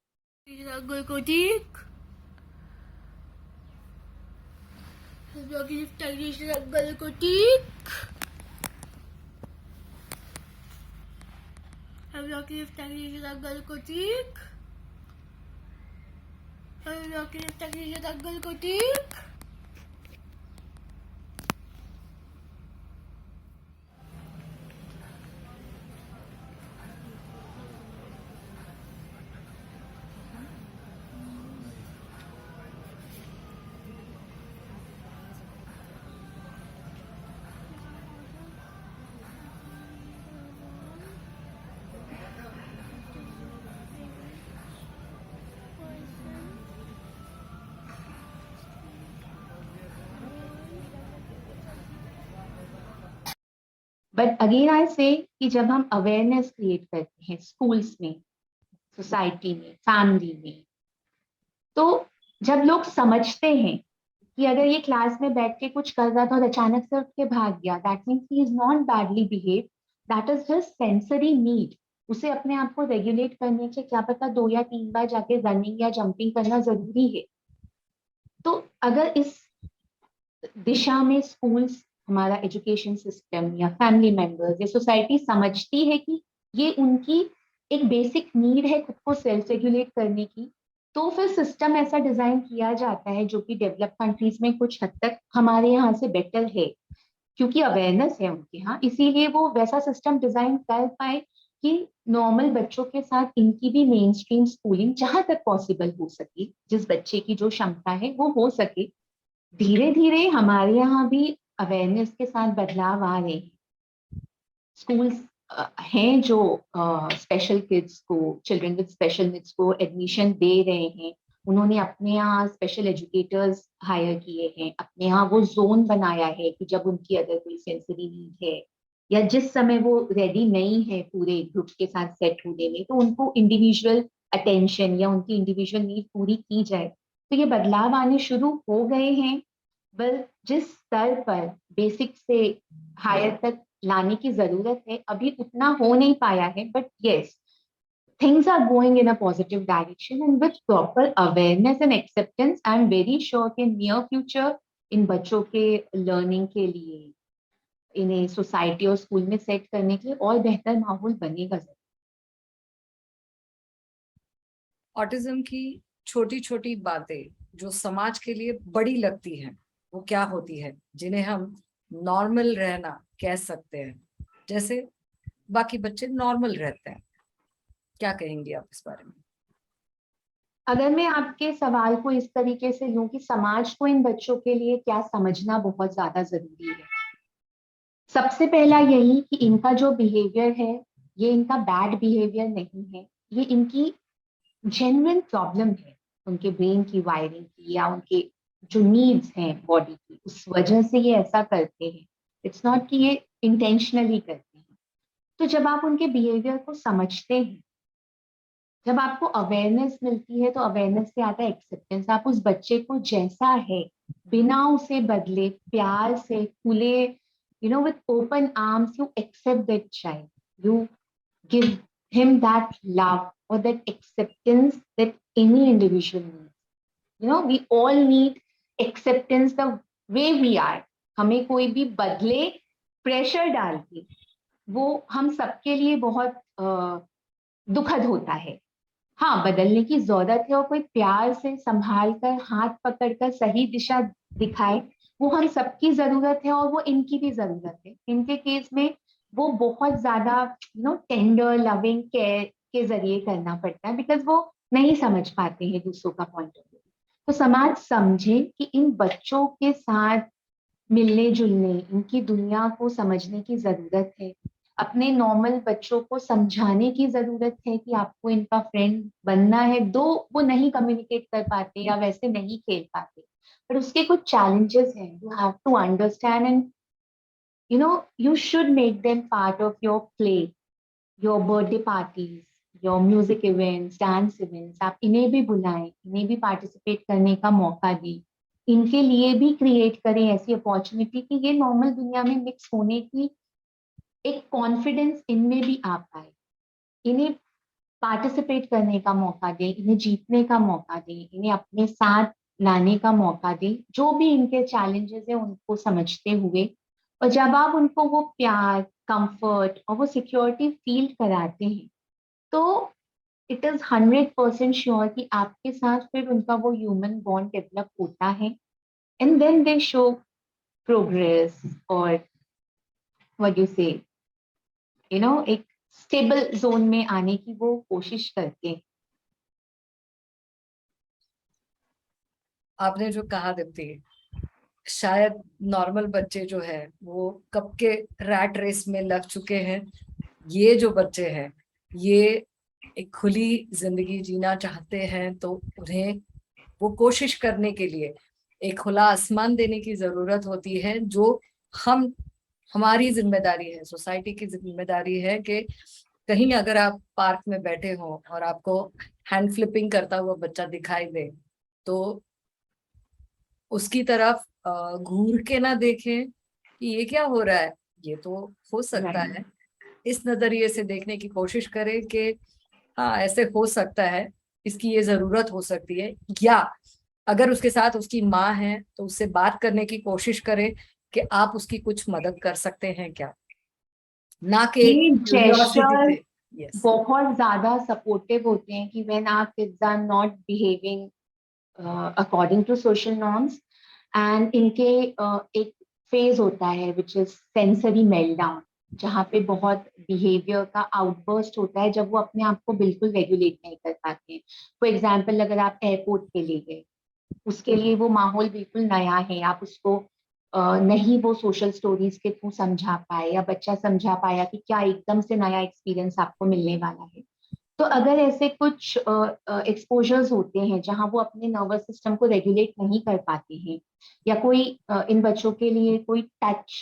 Speaker 4: बट अगेन आई से कि जब हम अवेयरनेस क्रिएट करते हैं स्कूल्स में, सोसाइटी में, फैमिली में, तो जब लोग समझते हैं कि अगर ये क्लास में बैठ के कुछ कर रहा था और अचानक से उठ के भाग गया, that means he is not badly behave, that is his sensory need. उसे अपने आप को रेगुलेट करने के क्या पता 2 या 3 बार जाके रनिंग या जंपिंग करना जरूरी है। तो अगर इस दिशा में स्कूल्स, हमारा एजुकेशन सिस्टम या फैमिली मेंबर्स या सोसाइटी समझती है कि ये उनकी एक बेसिक नीड है खुद को सेल्फ रेगुलेट करने की, तो फिर सिस्टम ऐसा डिजाइन किया जाता है जो कि डेवलप कंट्रीज में कुछ हद तक हमारे यहाँ से बेटर है, क्योंकि अवेयरनेस है उनके यहाँ, इसीलिए वो वैसा सिस्टम डिजाइन कर पाए कि नॉर्मल बच्चों के साथ इनकी भी मेन स्ट्रीम स्कूलिंग जहां तक पॉसिबल हो सके, जिस बच्चे की जो क्षमता है वो हो सके। धीरे धीरे हमारे यहाँ भी अवेयरनेस के साथ बदलाव आ रहे हैं। स्कूल्स हैं जो स्पेशल किड्स को, चिल्ड्रन विद स्पेशल नीड्स को एडमिशन दे रहे हैं। उन्होंने अपने यहाँ स्पेशल एजुकेटर्स हायर किए हैं, अपने यहाँ वो जोन बनाया है कि जब उनकी अगर कोई सेंसरी नीड है या जिस समय वो रेडी नहीं है पूरे ग्रुप के साथ सेट होने में, तो उनको इंडिविजुअल अटेंशन या उनकी इंडिविजुअल नीड पूरी की जाए। तो ये बदलाव आने शुरू हो गए हैं, बल जिस स्तर पर बेसिक से हायर तक लाने की जरूरत है, अभी उतना हो नहीं पाया है, but yes, things are going in a positive direction, and with proper awareness and acceptance, I am very sure कि near future इन बच्चों के learning के लिए, इन्हें सोसाइटी और स्कूल में सेट करने के लिए और बेहतर माहौल बनेगा।
Speaker 2: ऑटिज्म की छोटी छोटी बातें जो समाज के लिए बड़ी लगती हैं, वो क्या होती है, जिन्हें हम नॉर्मल रहना कह सकते हैं, जैसे बाकी बच्चे नॉर्मल रहते हैं, क्या कहेंगे आप इस बारे में?
Speaker 4: अगर मैं आपके सवाल को इस तरीके से लूं कि समाज को इन बच्चों के लिए क्या समझना बहुत ज्यादा जरूरी है, सबसे पहला यही कि इनका जो बिहेवियर है, ये इनका बैड बिहेवियर नहीं है, ये इनकी जेन्युइन प्रॉब्लम है, उनके ब्रेन की वायरिंग की या उनके जो नीड्स हैं बॉडी की, उस वजह से ये ऐसा करते हैं। इट्स नॉट कि ये इंटेंशनली करते हैं। तो जब आप उनके बिहेवियर को समझते हैं, जब आपको अवेयरनेस मिलती है, तो अवेयरनेस से आता है एक्सेप्टेंस। आप उस बच्चे को जैसा है, बिना उसे बदले, प्यार से, खुले, with open arms, you accept that child. You give him that love or that acceptance that any individual needs. We all need acceptance the way we are. हमें कोई भी बदले प्रेशर डाल के, वो हम सबके लिए बहुत दुखद होता है। हाँ, बदलने की जरूरत है, और कोई प्यार से संभाल कर, हाथ पकड़कर सही दिशा दिखाए, वो हम सबकी जरूरत है, और वो इनकी भी जरूरत है। इनके केस में वो बहुत ज्यादा टेंडर लविंग केयर के जरिए करना पड़ता है, बिकॉज वो नहीं समझ पाते हैं दूसरों का पॉइंट ऑफ व्यू। तो समाज समझे कि इन बच्चों के साथ मिलने जुलने, इनकी दुनिया को समझने की जरूरत है। अपने नॉर्मल बच्चों को समझाने की जरूरत है कि आपको इनका फ्रेंड बनना है, दो वो नहीं कम्युनिकेट कर पाते या वैसे नहीं खेल पाते, पर उसके कुछ चैलेंजेस हैं। You have to understand, and you should make them part of your play, your birthday parties, your music events, dance events. आप इन्हें भी बुलाएं, इन्हें भी पार्टिसिपेट करने का मौका दें, इनके लिए भी क्रिएट करें ऐसी अपॉर्चुनिटी कि ये नॉर्मल दुनिया में मिक्स होने की एक कॉन्फिडेंस इनमें भी आ पाए। इन्हें पार्टिसिपेट करने का मौका दें, इन्हें जीतने का मौका दें, इन्हें अपने साथ लाने का मौका दें, जो भी इनके चैलेंजेस है उनको समझते हुए। और जब आप उनको वो प्यार, कंफर्ट और वो सिक्योरिटी फील कराते हैं, तो इट इज 100% श्योर कि आपके साथ फिर उनका वो ह्यूमन बॉन्ड डेवलप होता है, and then they show progress, और व्हाट यू से एक स्टेबल जोन में आने की वो कोशिश करते हैं।
Speaker 2: आपने जो कहा दीप्ति, शायद नॉर्मल बच्चे जो है वो कब के रैट रेस में लग चुके हैं। ये जो बच्चे हैं, ये एक खुली जिंदगी जीना चाहते हैं, तो उन्हें वो कोशिश करने के लिए एक खुला आसमान देने की जरूरत होती है, जो हमारी जिम्मेदारी है, सोसाइटी की जिम्मेदारी है कि कहीं अगर आप पार्क में बैठे हो और आपको हैंड फ्लिपिंग करता हुआ बच्चा दिखाई दे, तो उसकी तरफ घूर के ना देखें कि ये क्या हो रहा है, ये तो हो सकता है। इस नजरिए से देखने की कोशिश करें कि हाँ, ऐसे हो सकता है, इसकी ये जरूरत हो सकती है, या अगर उसके साथ उसकी माँ है तो उससे बात करने की कोशिश करें कि आप उसकी कुछ मदद कर सकते हैं क्या, ना कि क्यूरियोसिटी से। Yes.
Speaker 4: बहुत ज्यादा सपोर्टिव होते हैं कि when our kids are not behaving according to social norms, and इनके एक फेज होता है विच इज सेंसरी मेल्टडाउन, जहाँ पे बहुत बिहेवियर का आउटबर्स्ट होता है, जब वो अपने आप को बिल्कुल रेगुलेट नहीं कर पाते हैं। फॉर एग्जाम्पल, अगर आप एयरपोर्ट पे ले गए, उसके लिए वो माहौल बिल्कुल नया है, आप उसको नहीं वो सोशल स्टोरीज के थ्रू समझा पाए, या बच्चा समझा पाया कि क्या एकदम से नया एक्सपीरियंस आपको मिलने वाला है। तो अगर ऐसे कुछ एक्सपोजर्स होते हैं जहां वो अपने नर्वस सिस्टम को रेगुलेट नहीं कर पाते हैं, या कोई इन बच्चों के लिए कोई टच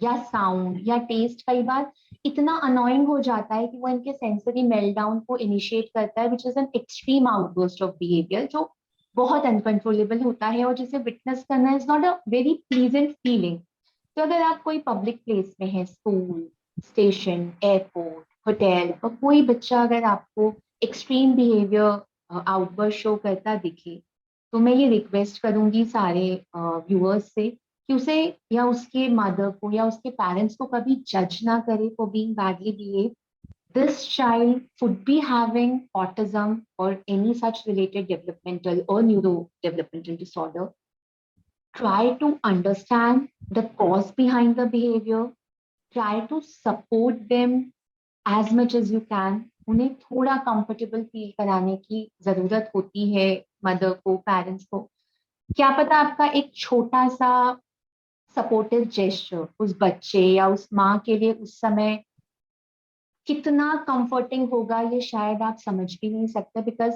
Speaker 4: या साउंड या टेस्ट कई बार इतना अनोइंग हो जाता है कि वो इनके सेंसरी मेल्टडाउन को इनिशिएट करता है, which is an extreme outburst of behaviour, जो बहुत अनकंट्रोलेबल होता है, और जिसे विटनेस करना is not a very pleasant feeling. तो अगर आप कोई पब्लिक प्लेस में है, स्कूल, स्टेशन, एयरपोर्ट, होटल, और कोई बच्चा अगर आपको एक्सट्रीम बिहेवियर आउटबर्स्ट शो करता दिखे, तो मैं ये रिक्वेस्ट करूंगी सारे व्यूअर्स से कि उसे या उसके मदर को या उसके पेरेंट्स को कभी जज ना करे for being badly behave. This child would be having autism or any such related developmental or neurodevelopmental disorder. Try to understand the cause behind the behavior. Try to support them as much as you can. उन्हें थोड़ा comfortable feel कराने की जरूरत होती है mother को, parents को. क्या पता आपका एक छोटा सा सपोर्टिव जेस्चर उस बच्चे या उस माँ के लिए उस समय कितना कंफर्टिंग होगा, ये शायद आप समझ भी नहीं सकते. बिकॉज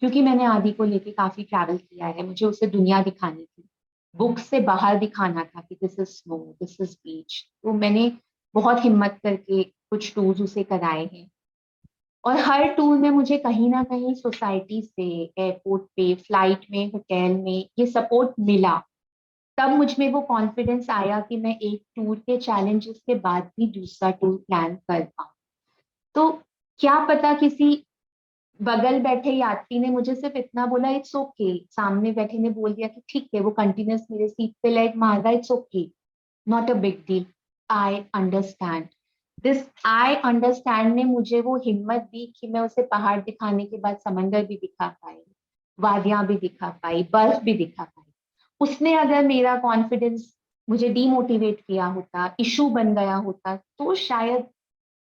Speaker 4: क्योंकि मैंने आदि को लेके काफी ट्रैवल किया है, मुझे उसे दुनिया दिखानी थी, बुक से बाहर दिखाना था कि this is snow, this is beach. तो मैंने बहुत हिम्मत करके कुछ टूर्स उसे कराए हैं, और हर टूर में मुझे कहीं ना कहीं सोसाइटी से, एयरपोर्ट पे, फ्लाइट में, होटल में ये सपोर्ट मिला. तब मुझ में वो कॉन्फिडेंस आया कि मैं एक टूर के चैलेंजेस के बाद भी दूसरा टूर प्लान कर पाऊँ. तो क्या पता किसी बगल बैठे यात्री ने मुझे सिर्फ इतना बोला, इट्स ओके, सामने बैठे ने बोल दिया कि ठीक है, वो कंटिन्यूस मेरे सीट पे लेग मार रहा है, it's okay, not a big deal, I understand. This I understand ने मुझे वो हिम्मत दी कि मैं उसे पहाड़ दिखाने के बाद समंदर भी दिखा पाई, वादियां भी दिखा पाई, बर्फ भी दिखा पाई. उसने अगर मेरा कॉन्फिडेंस मुझे डीमोटिवेट किया होता, इशू बन गया होता, तो शायद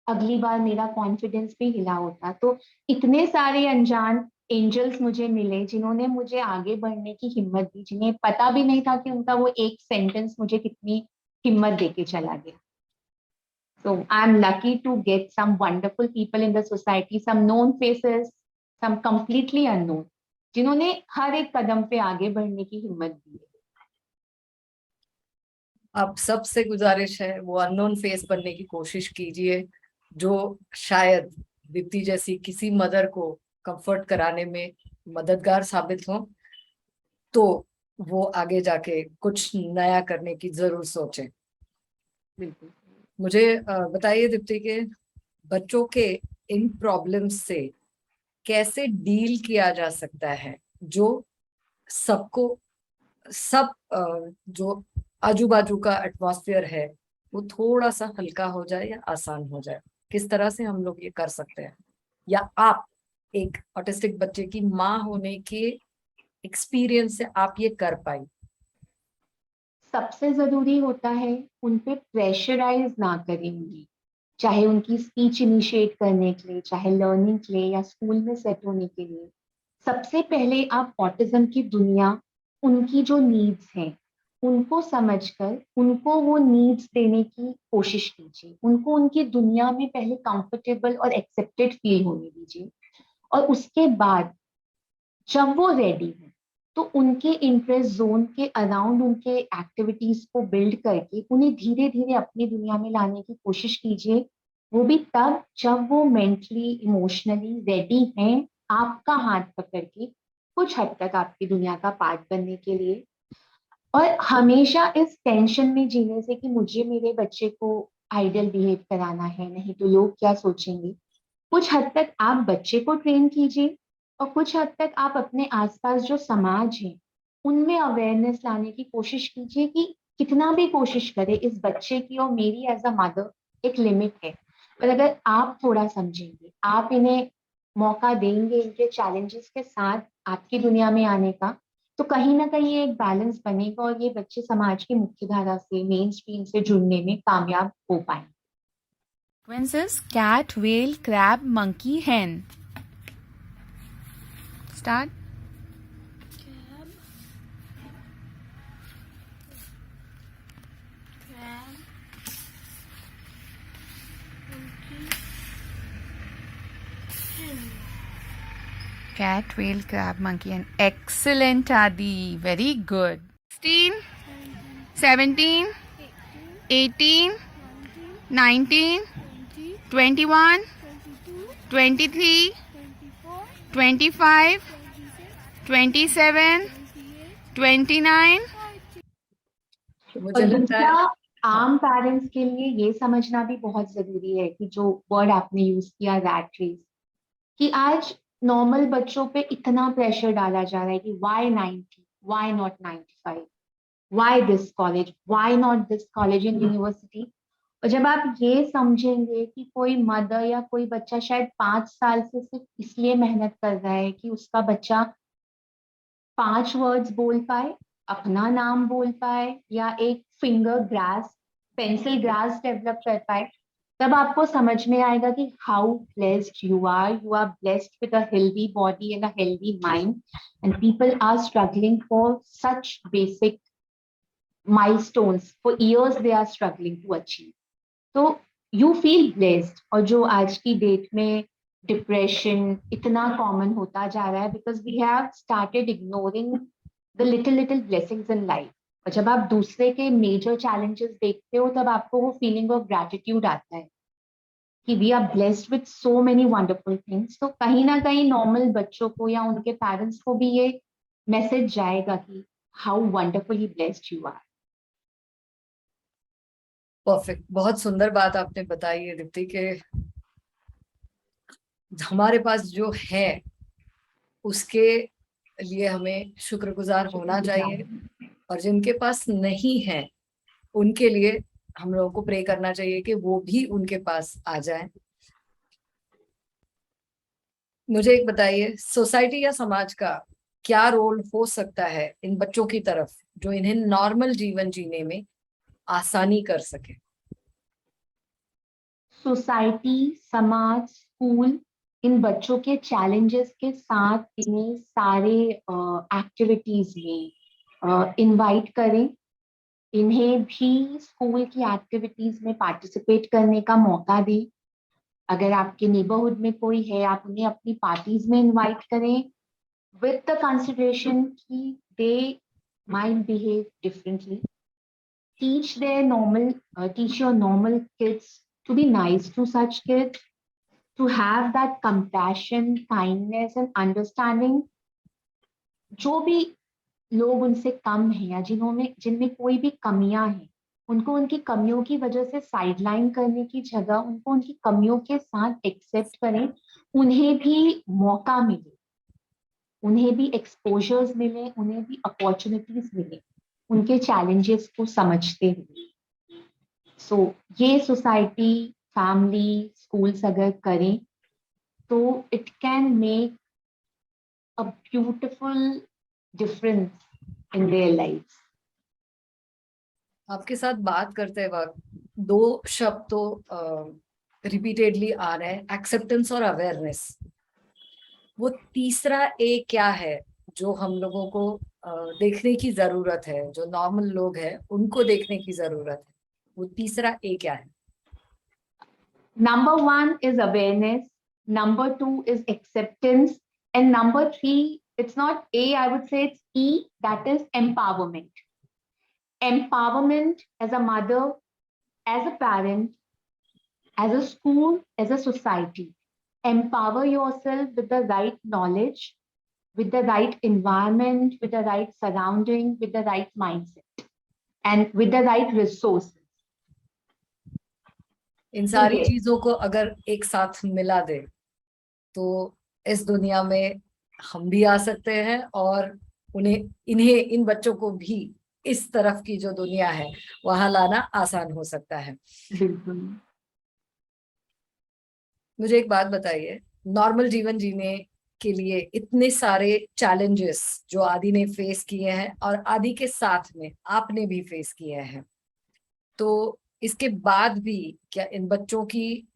Speaker 4: अगली बार मेरा कॉन्फिडेंस भी हिला होता. तो इतने सारे अनजान एंजल्स मुझे मिले जिन्होंने मुझे आगे बढ़ने की हिम्मत दी, जिन्हें पता भी नहीं था कि उनका वो एक सेंटेंस मुझे कितनी हिम्मत देके चला गया. So I'm lucky to get some wonderful people in the society, some known faces, some completely unknown, जिन्होंने हर एक कदम पे आगे बढ़ने की हिम्मत दी है.
Speaker 2: आप सबसे गुजारिश है वो अननोन फेस बनने की कोशिश कीजिए, जो शायद दीप्ति जैसी किसी मदर को कंफर्ट कराने में मददगार साबित हो, तो वो आगे जाके कुछ नया करने की जरूर सोचें.
Speaker 4: बिल्कुल.
Speaker 2: मुझे बताइए दीप्ति के बच्चों के इन प्रॉब्लम्स से कैसे डील किया जा सकता है, जो सबको सब जो आजू बाजू का एटमॉस्फेयर है वो थोड़ा सा हल्का हो जाए या आसान हो जाए. किस तरह से हम लोग ये कर सकते हैं, या आप एक ऑटिस्टिक बच्चे की माँ होने के एक्सपीरियंस से आप ये कर पाई?
Speaker 4: सबसे जरूरी होता है उन पे प्रेशराइज ना करें उन्हें, चाहे उनकी स्पीच इनिशिएट करने के लिए, चाहे लर्निंग के लिए, या स्कूल में सेट होने के लिए. सबसे पहले आप ऑटिज्म की दुनिया, उनकी जो नीड्स हैं, उनको समझकर उनको वो नीड्स देने की कोशिश कीजिए. उनको उनकी दुनिया में पहले कंफर्टेबल और एक्सेप्टेड फील होने दीजिए, और उसके बाद जब वो रेडी हो तो उनके इंटरेस्ट जोन के अराउंड उनके एक्टिविटीज को बिल्ड करके उन्हें धीरे धीरे अपनी दुनिया में लाने की कोशिश कीजिए. वो भी तब जब वो मेंटली, इमोशनली रेडी हैं आपका हाथ पकड़ के कुछ हद तक आपकी दुनिया का पार्ट बनने के लिए. और हमेशा इस टेंशन में जीने से कि मुझे मेरे बच्चे को आइडियल बिहेव कराना है, नहीं तो लोग क्या सोचेंगे, कुछ हद तक आप बच्चे को ट्रेन कीजिए, और कुछ हद तक आप अपने आसपास जो समाज है उनमें अवेयरनेस लाने की कोशिश कीजिए कि कितना भी कोशिश करे, इस बच्चे की और मेरी एज अ मदर एक लिमिट है. पर अगर आप थोड़ा समझेंगे, आप इन्हें मौका देंगे इनके चैलेंजेस के साथ आपकी दुनिया में आने का, तो कहीं ना कहीं एक बैलेंस बनेगा और ये बच्चे समाज की मुख्य धारा से, मेन स्ट्रीम से जुड़ने में कामयाब हो पाएंगे.
Speaker 5: Sequences: cat, whale, crab, monkey, hen. Start.
Speaker 3: Crab, monkey, hen.
Speaker 5: Cat, whale, crab, monkey, hen. Excellent, Adi. Very good. 16, 17, 18, 19, 21, 23, 25, 27, 29.
Speaker 2: मुझे लगता है
Speaker 4: आम पेरेंट्स के लिए ये समझना भी बहुत जरूरी है कि जो वर्ड आपने यूज किया रैट रेस, कि आज नॉर्मल बच्चों पे इतना प्रेशर डाला जा रहा है कि why 90, why not 95, why this college, why not this college in university. और जब आप ये समझेंगे कि कोई मदर या कोई बच्चा शायद 5 साल से सिर्फ इसलिए मेहनत कर रहा है कि उसका बच्चा 5 वर्ड्स बोल पाए, अपना नाम बोल पाए, या एक finger grasp, pencil grasp develop कर पाए, तब आपको समझ में आएगा कि how blessed you are blessed with a healthy body and a healthy mind, and people are struggling for such basic milestones for years they are struggling to achieve. तो you feel blessed. और जो आज की date में depression इतना common होता जा रहा है because we have started ignoring the little little blessings in life. और जब आप दूसरे के मेजर चैलेंजेस देखते हो तब आपको वो फीलिंग ऑफ ग्रैटिट्यूड आता है कि we are blessed with so many wonderful things. तो कहीं ना कहीं नॉर्मल बच्चों को या उनके पेरेंट्स को भी ये मैसेज जाएगा कि how wonderfully blessed you are.
Speaker 2: Perfect, बहुत सुंदर बात आपने बताई है दीप्ति के हमारे पास जो है उसके लिए हमें शुक्रगुजार होना चाहिए, और जिनके पास नहीं है उनके लिए हम लोगों को प्रे करना चाहिए कि वो भी उनके पास आ जाए। मुझे एक बताइए, सोसाइटी या समाज का क्या रोल हो सकता है इन बच्चों की तरफ जो इन्हें नॉर्मल जीवन जीने में आसानी कर सके?
Speaker 4: सोसाइटी, समाज, स्कूल इन बच्चों के चैलेंजेस के साथ इन्हें सारे एक्टिविटीज में इनवाइट करें। इन्हें भी स्कूल की एक्टिविटीज में पार्टिसिपेट करने का मौका दें। अगर आपके नेबरहुड में कोई है, आप उन्हें अपनी पार्टीज में इनवाइट करें विद द कंसिडरेशन कि they might behave differently. Teach your normal kids to be nice to such kids, to have that compassion, kindness and understanding. जो भी लोग उनसे कम हैं या जिनमें कोई भी कमियां हैं, उनको उनकी कमियों की वजह से साइडलाइन करने की जगह उनको उनकी कमियों के साथ एक्सेप्ट करें, उन्हें भी मौका मिले, उन्हें भी एक्सपोजर्स मिले, उन्हें भी अपॉर्चुनिटीज मिले उनके चैलेंजेस को समझते हुए। सो ये सोसाइटी, फैमिली, स्कूल्स अगर करें तो it can make a beautiful difference in their life.
Speaker 2: आपके साथ बात करते वक्त दो शब्द तो रिपीटेडली आ रहे हैं, एक्सेप्टेंस और अवेयरनेस। वो तीसरा ए क्या है जो हम लोगों को देखने की जरूरत है, जो नॉर्मल लोग हैं उनको देखने की जरूरत है? वो तीसरा ए क्या है?
Speaker 4: Number 1 is awareness, number 2 is acceptance, and number 3, it's not A, I would say it's E, that is empowerment. Empowerment as a mother, as a parent, as a school, as a society. Empower yourself with the right knowledge, with the right environment, with the right surrounding, with the right mindset, and with the right resources.
Speaker 2: इन सारी चीजों को अगर एक साथ मिला दे तो इस दुनिया में हम भी आ सकते हैं, और इन्हें इन बच्चों को भी इस तरफ की जो दुनिया है वहां लाना आसान हो सकता है।
Speaker 4: बिल्कुल।
Speaker 2: मुझे एक बात बताइए, नॉर्मल जीवन जीने के लिए इतने सारे चैलेंजेस जो आदि ने फेस किए हैं और आदि के साथ में आपने भी फेस किए हैं, तो इसके बाद भी क्या इन बच्चों की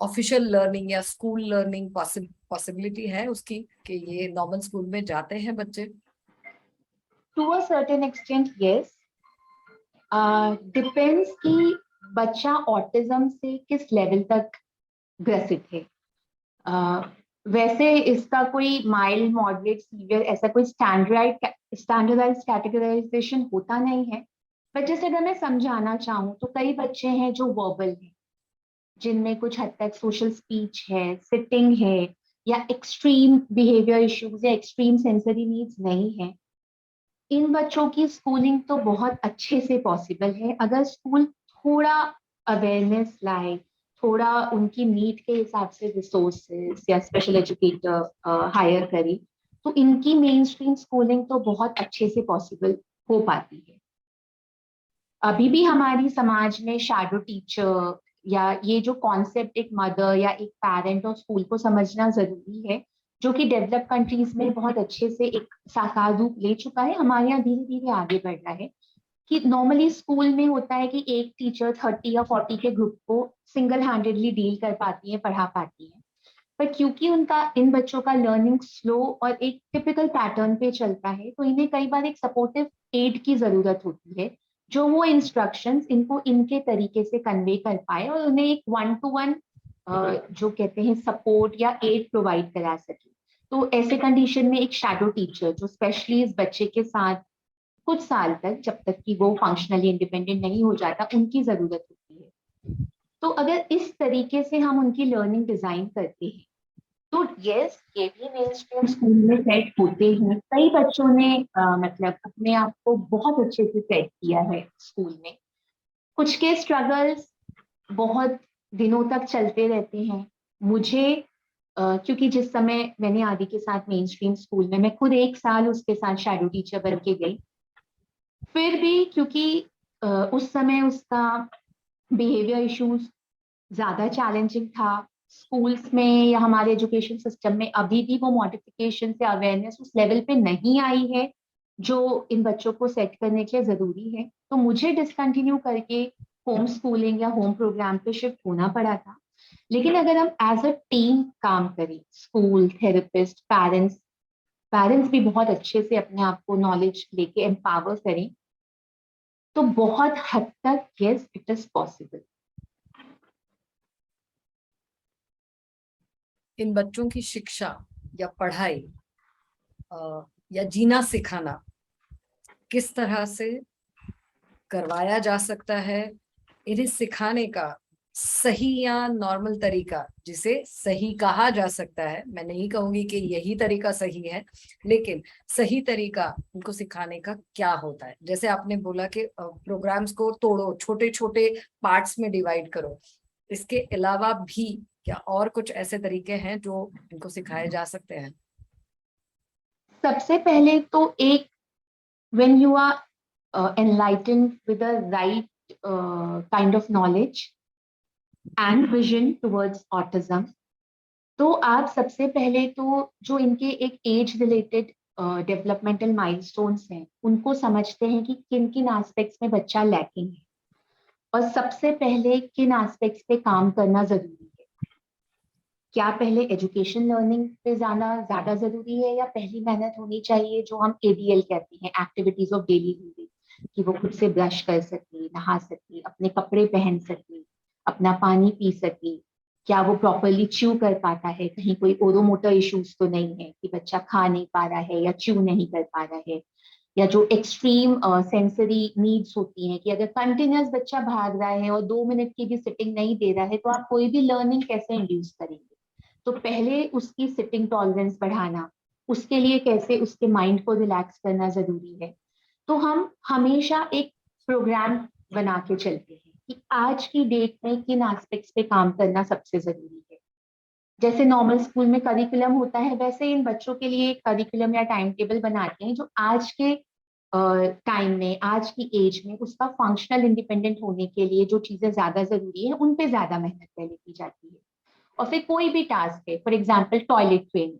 Speaker 2: ऑफिशियल लर्निंग या स्कूल लर्निंग पॉसिबिलिटी है उसकी कि ये नॉर्मल स्कूल में जाते हैं बच्चे?
Speaker 4: To a certain extent, yes. Depends कि बच्चा ऑटिज्म से किस लेवल तक ग्रसित है। वैसे इसका कोई माइल्ड, मॉडरेट, सीवियर ऐसा कोई स्टैंडर्डाइज कैटेगराइजेशन होता नहीं है। बट जैसे अगर मैं समझाना चाहूँ तो कई बच्चे हैं जो वर्बल हैं, जिनमें कुछ हद तक सोशल स्पीच है, सिटिंग है, या एक्सट्रीम बिहेवियर इश्यूज या एक्सट्रीम सेंसरी नीड्स नहीं है। इन बच्चों की स्कूलिंग तो बहुत अच्छे से पॉसिबल है अगर स्कूल थोड़ा अवेयरनेस लाए, थोड़ा उनकी नीड के हिसाब से रिसोर्सेज या स्पेशल एजुकेटर हायर करे, तो इनकी मेन स्ट्रीम स्कूलिंग तो बहुत अच्छे से पॉसिबल हो पाती है। अभी भी हमारी समाज में शैडो टीचर या ये जो कॉन्सेप्ट एक मदर या एक पेरेंट और स्कूल को समझना जरूरी है, जो कि डेवलप कंट्रीज में बहुत अच्छे से एक साकार रूप ले चुका है, हमारे यहाँ धीरे धीरे आगे बढ़ रहा है। कि नॉर्मली स्कूल में होता है कि एक टीचर 30 या 40 के ग्रुप को सिंगल हैंडेडली डील कर पाती है, पढ़ा पाती है। पर क्योंकि उनका इन बच्चों का लर्निंग स्लो और एक टिपिकल पैटर्न पे चलता है, तो इन्हें कई बार एक सपोर्टिव एड की जरूरत होती है, जो वो इंस्ट्रक्शंस इनको इनके तरीके से कन्वे कर पाए और उन्हें एक 1-to-1 जो कहते हैं सपोर्ट या एड प्रोवाइड करा सके। तो ऐसे कंडीशन में एक शैडो टीचर जो स्पेशली इस बच्चे के साथ कुछ साल तक, जब तक कि वो फंक्शनली इंडिपेंडेंट नहीं हो जाता, उनकी जरूरत होती है। तो अगर इस तरीके से हम उनकी लर्निंग डिजाइन करते हैं, तो यस, ये भी मेन स्ट्रीम स्कूल में सेट होते हैं। कई बच्चों ने मतलब अपने आप को बहुत अच्छे से सेट किया है स्कूल में। कुछ के स्ट्रगल्स बहुत दिनों तक चलते रहते हैं। मुझे क्योंकि जिस समय मैंने आदि के साथ मेन स्ट्रीम स्कूल में, मैं खुद 1 साल उसके साथ शैडो टीचर बन के गई, फिर भी क्योंकि उस समय उसका बिहेवियर इश्यूज ज्यादा चैलेंजिंग था, स्कूल्स में या हमारे एजुकेशन सिस्टम में अभी भी वो मॉडिफिकेशन से अवेयरनेस उस लेवल पे नहीं आई है जो इन बच्चों को सेट करने के लिए जरूरी है। तो मुझे डिसकंटिन्यू करके होम स्कूलिंग या होम प्रोग्राम पे शिफ्ट होना पड़ा था। लेकिन अगर हम एज अ टीम काम करें, स्कूल, थेरेपिस्ट, पेरेंट्स पेरेंट्स भी बहुत अच्छे से अपने आप को नॉलेज लेके एम्पावर करें, तो बहुत हद तक यस, इट इज पॉसिबल।
Speaker 2: इन बच्चों की शिक्षा या पढ़ाई या जीना सिखाना किस तरह से करवाया जा सकता है, इन्हें सिखाने का सही या नॉर्मल तरीका, जिसे सही कहा जा सकता है, मैं नहीं कहूंगी कि यही तरीका सही है, लेकिन सही तरीका इनको सिखाने का क्या होता है। जैसे आपने बोला कि प्रोग्राम्स को तोड़ो, छोटे छोटे पार्ट्स में डिवाइड करो, इसके अलावा भी क्या और कुछ ऐसे तरीके हैं जो इनको सिखाए जा सकते हैं?
Speaker 4: सबसे पहले तो एक, when you are enlightened with the right kind of knowledge and vision towards autism, तो आप सबसे पहले तो जो इनके एक एज रिलेटेड डेवलपमेंटल माइलस्टोन्स हैं, उनको समझते हैं कि किन किन एस्पेक्ट्स में बच्चा लैकिंग है और सबसे पहले किन एस्पेक्ट्स पे काम करना जरूरी है। क्या पहले एजुकेशन लर्निंग पे जाना ज्यादा जरूरी है, या पहली मेहनत होनी चाहिए जो हम ADL कहते हैं, एक्टिविटीज ऑफ डेली लिविंग, कि वो खुद से ब्रश कर सके, नहा सके, अपने कपड़े पहन सके, अपना पानी पी सके, क्या वो प्रॉपरली च्यू कर पाता है, कहीं कोई ओरोमोटर इश्यूज तो नहीं है कि बच्चा खा नहीं पा रहा है या च्यू नहीं कर पा रहा है, या जो एक्सट्रीम सेंसरी नीड्स होती हैं कि अगर कंटिन्यूस बच्चा भाग रहा है और 2 मिनट की भी सिटिंग नहीं दे रहा है, तो आप कोई भी लर्निंग कैसे इंड्यूस करेंगे। तो पहले उसकी सिटिंग टॉलरेंस बढ़ाना, उसके लिए कैसे उसके माइंड को रिलैक्स करना जरूरी है। तो हम हमेशा एक प्रोग्राम बना के चलते हैं कि आज की डेट में किन एस्पेक्ट्स पे काम करना सबसे जरूरी है। जैसे नॉर्मल स्कूल में करिकुलम होता है, वैसे इन बच्चों के लिए करिकुलम या टाइम टेबल बनाते हैं जो आज के टाइम में, आज की एज में उसका फंक्शनल इंडिपेंडेंट होने के लिए जो चीजें ज्यादा जरूरी है, उन पे ज्यादा मेहनत पहले की जाती है। और फिर कोई भी टास्क है, फॉर एग्जाम्पल टॉयलेट ट्रेनिंग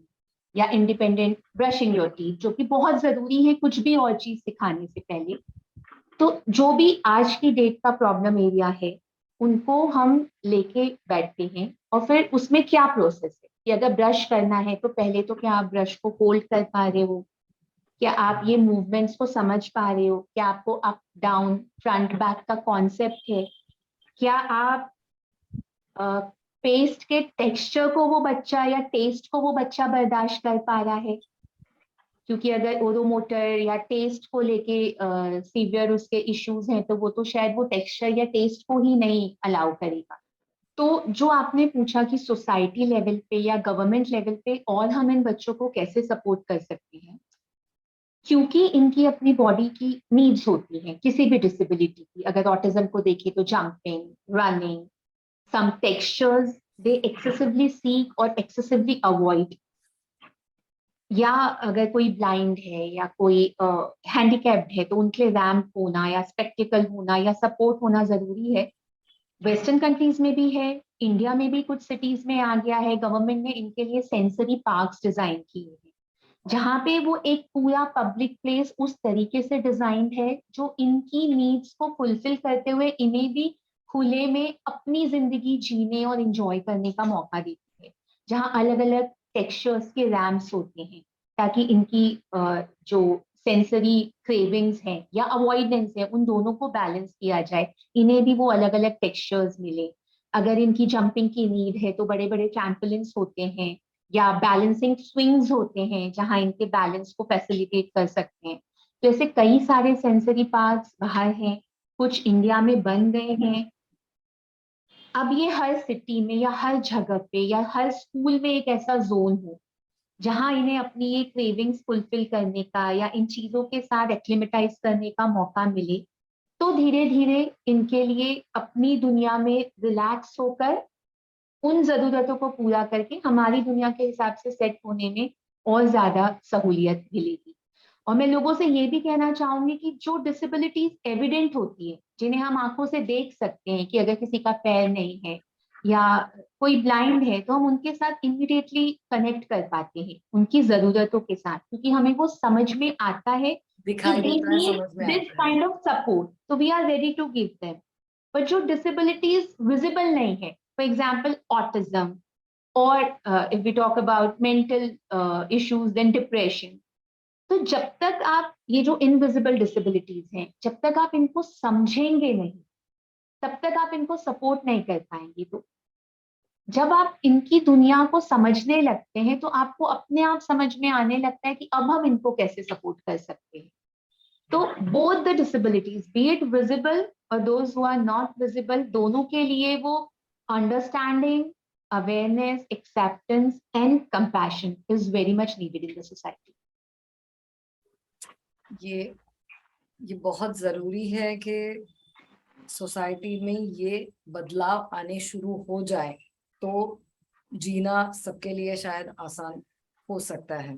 Speaker 4: या इंडिपेंडेंट ब्रशिंग योर टीथ, जो कि बहुत जरूरी है कुछ भी और चीज सिखाने से पहले, तो जो भी आज की डेट का प्रॉब्लम एरिया है, उनको हम लेके बैठते हैं। और फिर उसमें क्या प्रोसेस है कि अगर ब्रश करना है तो पहले तो क्या आप ब्रश को होल्ड कर पा रहे हो, क्या आप ये मूवमेंट्स को समझ पा रहे हो, क्या आपको अप डाउन फ्रंट बैक का कॉन्सेप्ट है, क्या आप पेस्ट के टेक्सचर को वो बच्चा या टेस्ट को वो बच्चा बर्दाश्त कर पा रहा है, क्योंकि अगर ओरोमोटर या टेस्ट को लेके सीवियर उसके इश्यूज हैं, तो वो तो शायद वो टेक्सचर या टेस्ट को ही नहीं अलाउ करेगा। तो जो आपने पूछा कि सोसाइटी लेवल पे या गवर्नमेंट लेवल पे और हम इन बच्चों को कैसे सपोर्ट कर सकते हैं, क्योंकि इनकी अपनी बॉडी की नीड्स होती हैं किसी भी डिसेबिलिटी की। अगर ऑटिज्म को देखें तो जंपिंग, रनिंग, सम टेक्सचर्स दे एक्सेसिवली सीक और एक्सेसिवली अवॉइड, या अगर कोई ब्लाइंड है या कोई हैंडीकैप्ड है तो उनके रैम्प होना या स्पेक्टिकल होना या सपोर्ट होना जरूरी है। वेस्टर्न कंट्रीज में भी है, इंडिया में भी कुछ सिटीज में आ गया है। गवर्नमेंट ने इनके लिए सेंसरी पार्क्स डिजाइन किए हैं, जहाँ पे वो एक पूरा पब्लिक प्लेस उस तरीके से डिजाइंड है जो इनकी नीड्स को फुलफिल करते हुए इन्हें भी खुले में अपनी जिंदगी जीने और एंजॉय करने का मौका देती है, जहाँ अलग अलग टेक्सचर्स के रैम्प्स होते हैं, ताकि इनकी जो सेंसरी क्रेविंग्स हैं या अवॉइडेंस है उन दोनों को बैलेंस किया जाए, इन्हें भी वो अलग अलग टेक्सचर्स मिले। अगर इनकी जंपिंग की नीड है तो बड़े बड़े ट्रैम्पोलिन्स होते हैं या बैलेंसिंग स्विंग्स होते हैं जहां इनके बैलेंस को फैसिलिटेट कर सकते हैं। तो ऐसे कई सारे सेंसरी पार्क्स बाहर हैं, कुछ इंडिया में बन गए हैं। अब ये हर सिटी में या हर जगह पे या हर स्कूल में एक ऐसा जोन हो जहां इन्हें अपनी ये क्रेविंग्स फुलफिल करने का या इन चीजों के साथ एक्लिमेटाइज करने का मौका मिले, तो धीरे धीरे इनके लिए अपनी दुनिया में रिलैक्स होकर उन जरूरतों को पूरा करके हमारी दुनिया के हिसाब से सेट होने में और ज्यादा सहूलियत मिलेगी। और मैं लोगों से ये भी कहना चाहूंगी कि जो डिसेबिलिटीज एविडेंट होती है, जिन्हें हम आंखों से देख सकते हैं कि अगर किसी का पैर नहीं है या कोई ब्लाइंड है, तो हम उनके साथ इमीडिएटली कनेक्ट कर पाते हैं उनकी जरूरतों के साथ, क्योंकि हमें वो समझ में आता है कि
Speaker 2: दिखाई
Speaker 4: they
Speaker 2: देता है,
Speaker 4: need
Speaker 2: समझ में
Speaker 4: this
Speaker 2: आता है।
Speaker 4: kind of support, so we are ready to give them। पर जो डिसेबिलिटीज विजिबल नहीं है, फॉर एग्जाम्पल ऑटिज्म, और if we talk about mental issues then depression, तो जब तक आप ये जो इनविजिबल डिसेबिलिटीज हैं, जब तक आप इनको समझेंगे नहीं, तब तक आप इनको सपोर्ट नहीं कर पाएंगे। तो जब आप इनकी दुनिया को समझने लगते हैं तो आपको अपने आप समझ में आने लगता है कि अब हम इनको कैसे सपोर्ट कर सकते हैं। तो both the disabilities, be it visible और those who are not visible, दोनों के लिए वो understanding, awareness, acceptance and compassion is very much needed in the society.
Speaker 2: ये बहुत जरूरी है कि सोसाइटी में ये बदलाव आने शुरू हो जाए तो जीना सबके लिए शायद आसान हो सकता है।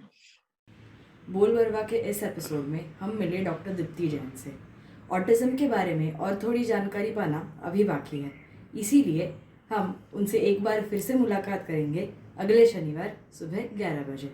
Speaker 6: बोलबरवा के इस एपिसोड में हम मिले डॉक्टर दीप्ति जैन से। ऑटिज्म के बारे में और थोड़ी जानकारी पाना अभी बाकी है, इसीलिए हम उनसे एक बार फिर से मुलाकात करेंगे अगले शनिवार सुबह 11 बजे।